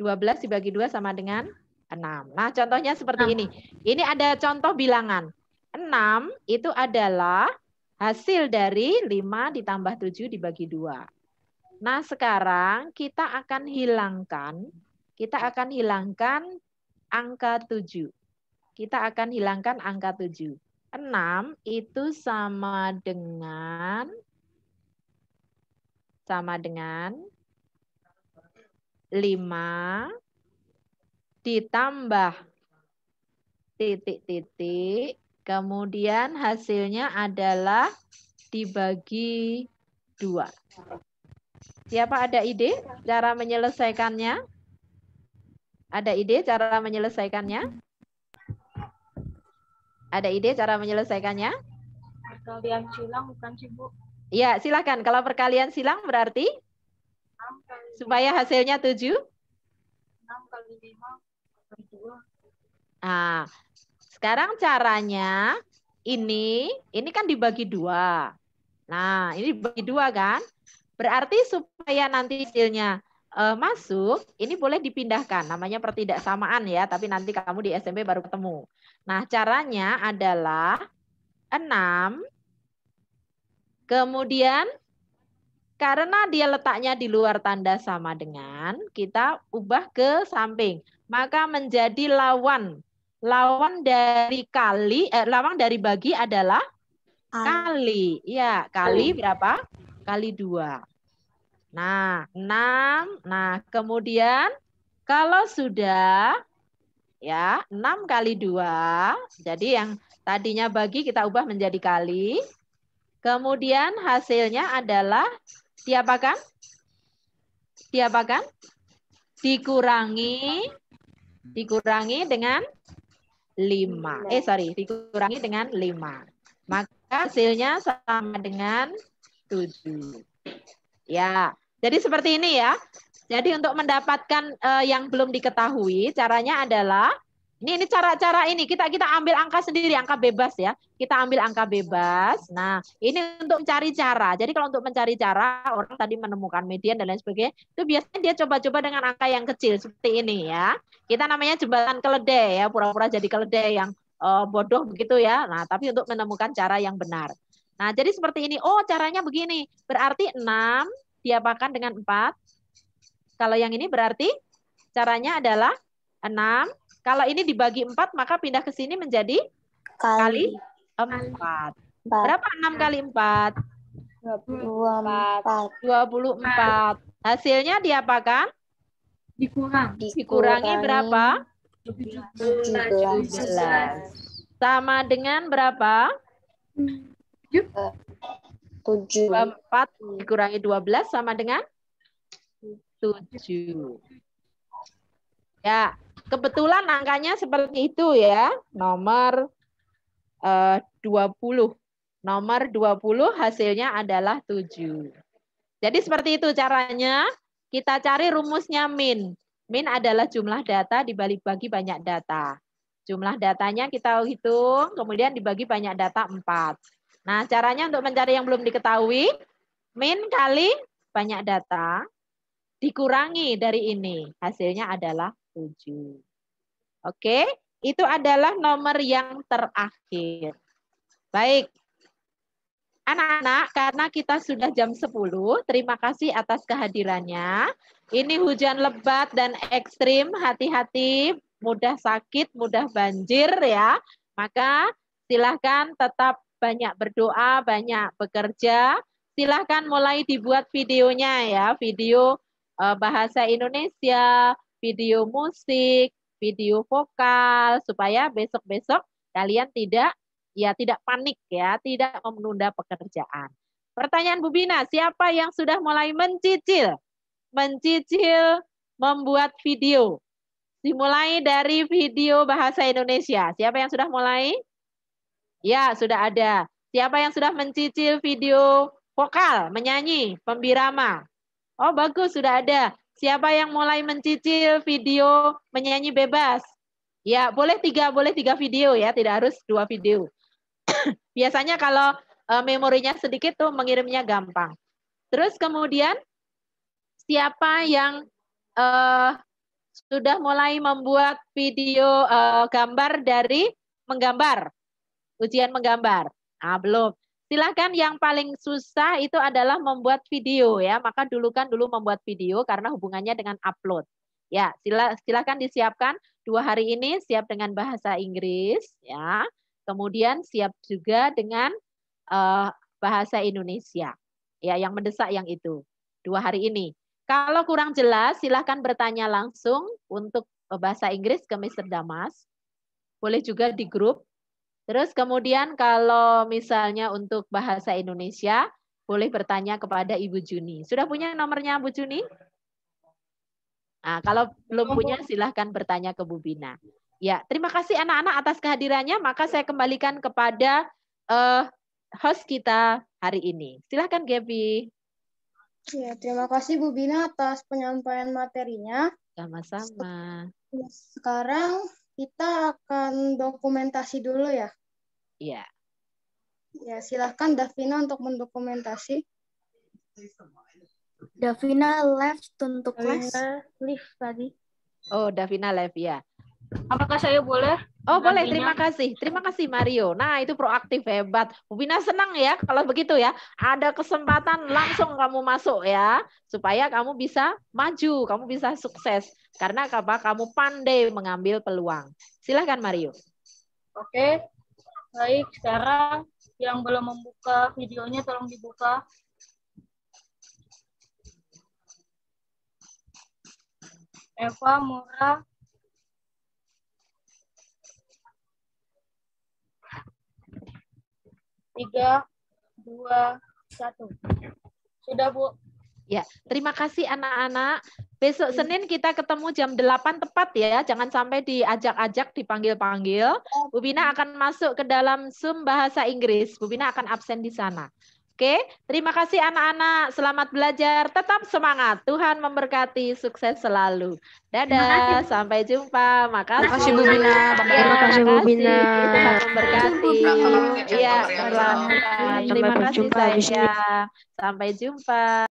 12 dibagi 2 sama dengan 6. Nah, contohnya seperti ini. Ini ada contoh bilangan. 6 itu adalah hasil dari 5 ditambah 7 dibagi 2. Nah, sekarang kita akan hilangkan angka 7. Kita akan hilangkan angka 7. 6 itu sama dengan 5 ditambah titik-titik, kemudian hasilnya adalah dibagi 2. Siapa ada ide cara menyelesaikannya? Ada ide cara menyelesaikannya? Ada ide cara menyelesaikannya? Perkalian silang bukan sih, Bu? Iya, silakan. Kalau perkalian silang berarti 6 kali supaya hasilnya 7? 6 kali 5 kali 2. Nah, sekarang caranya ini kan dibagi 2. Nah, ini dibagi 2 kan? Berarti supaya nanti hasilnya masuk, ini boleh dipindahkan. Namanya pertidaksamaan ya, tapi nanti kamu di SMP baru ketemu. Nah, caranya adalah 6. Kemudian karena dia letaknya di luar tanda sama dengan, kita ubah ke samping. Maka menjadi lawan. Lawan dari bagi adalah kali. Ya, kali berapa? Kali 2. Nah, 6. Nah, kemudian kalau sudah ya 6 kali 2, jadi yang tadinya bagi kita ubah menjadi kali. Kemudian hasilnya adalah diapakan? Dikurangi dengan 5. Dikurangi dengan 5. Maka hasilnya sama dengan 7. Ya, jadi seperti ini ya. Jadi untuk mendapatkan yang belum diketahui, caranya adalah ini cara-cara ini kita ambil angka sendiri, angka bebas ya. Kita ambil angka bebas. Nah, ini untuk mencari cara. Jadi kalau untuk mencari cara, orang tadi menemukan median dan lain sebagainya, itu biasanya dia coba-coba dengan angka yang kecil seperti ini ya. Kita namanya jembatan keledai ya, pura-pura jadi keledai yang bodoh begitu ya. Nah, tapi untuk menemukan cara yang benar. Nah, jadi seperti ini. Oh, caranya begini. Berarti 6 diapakan dengan 4. Kalau yang ini berarti caranya adalah 6. Kalau ini dibagi 4, maka pindah ke sini menjadi kali 4. Berapa 6 kali 4? 24. 24. Hasilnya diapakan? Dikurangi berapa? 17. Sama dengan berapa? 7. 24 dikurangi 12 sama dengan 7. Ya, kebetulan angkanya seperti itu ya. Nomor 20. Nomor 20 hasilnya adalah 7. Jadi seperti itu caranya. Kita cari rumusnya min. Min adalah jumlah data dibagi banyak data. Jumlah datanya kita hitung, kemudian dibagi banyak data 4. Nah, caranya untuk mencari yang belum diketahui, min kali banyak data, dikurangi dari ini. Hasilnya adalah 7. Oke, itu adalah nomor yang terakhir. Baik. Anak-anak, karena kita sudah jam 10, terima kasih atas kehadirannya. Ini hujan lebat dan ekstrim, hati-hati, mudah sakit, mudah banjir ya. Maka silahkan tetap banyak berdoa, banyak bekerja. Silahkan mulai dibuat videonya ya, video bahasa Indonesia, video musik, video vokal, supaya besok-besok kalian tidak panik ya, tidak menunda pekerjaan. Pertanyaan Bu Bina, siapa yang sudah mulai mencicil membuat video? Dimulai dari video bahasa Indonesia. Siapa yang sudah mulai? Ya, sudah ada. Siapa yang sudah mencicil video vokal, menyanyi, pembirama? Oh, bagus, sudah ada. Siapa yang mulai mencicil video menyanyi bebas? Ya, boleh tiga video ya, tidak harus 2 video. Biasanya kalau memorinya sedikit tuh mengirimnya gampang. Terus kemudian siapa yang sudah mulai membuat video gambar dari menggambar? Ujian menggambar. Nah, belum. Silahkan, yang paling susah itu adalah membuat video ya. Maka dulu membuat video karena hubungannya dengan upload. Ya, silahkan disiapkan 2 hari ini, siap dengan bahasa Inggris ya. Kemudian siap juga dengan bahasa Indonesia. Ya, yang mendesak yang itu. 2 hari ini. Kalau kurang jelas, silahkan bertanya langsung untuk bahasa Inggris ke Mr. Damas. Boleh juga di grup. Terus kemudian kalau misalnya untuk bahasa Indonesia, boleh bertanya kepada Ibu Juni. Sudah punya nomornya Bu Juni? Nah, kalau belum punya, silahkan bertanya ke Bu Bina. Ya, terima kasih anak-anak atas kehadirannya. Maka saya kembalikan kepada host kita hari ini. Silahkan Gaby. Ya, terima kasih Bu Bina atas penyampaian materinya. Sama-sama. Sekarang kita akan dokumentasi dulu ya. Iya. Ya, silahkan Davina untuk mendokumentasi. Davina left untuk les. Live tadi. Oh, Davina live ya. Apakah saya boleh? Oh, boleh. Terima kasih. Terima kasih Mario. Nah, itu proaktif, hebat. Bu Bina senang ya kalau begitu ya. Ada kesempatan langsung kamu masuk ya. Supaya kamu bisa maju, kamu bisa sukses. Karena apa? Kamu pandai mengambil peluang. Silahkan Mario. Oke. Baik, sekarang yang belum membuka videonya tolong dibuka. Eva, Mura. Tiga, 2, 1. Sudah, Bu. Ya, terima kasih anak-anak. Besok Senin kita ketemu jam 8 tepat ya. Jangan sampai diajak-ajak, dipanggil-panggil. Bu Bina akan masuk ke dalam Zoom bahasa Inggris. Bu Bina akan absen di sana. Oke, terima kasih anak-anak. Selamat belajar, tetap semangat. Tuhan memberkati, sukses selalu. Dadah, sampai jumpa. Makasih. Terima kasih Bu Bina. Terima kasih Bu Bina. Tuhan memberkati. Iya, selamat. Terima kasih sayang. Sampai jumpa.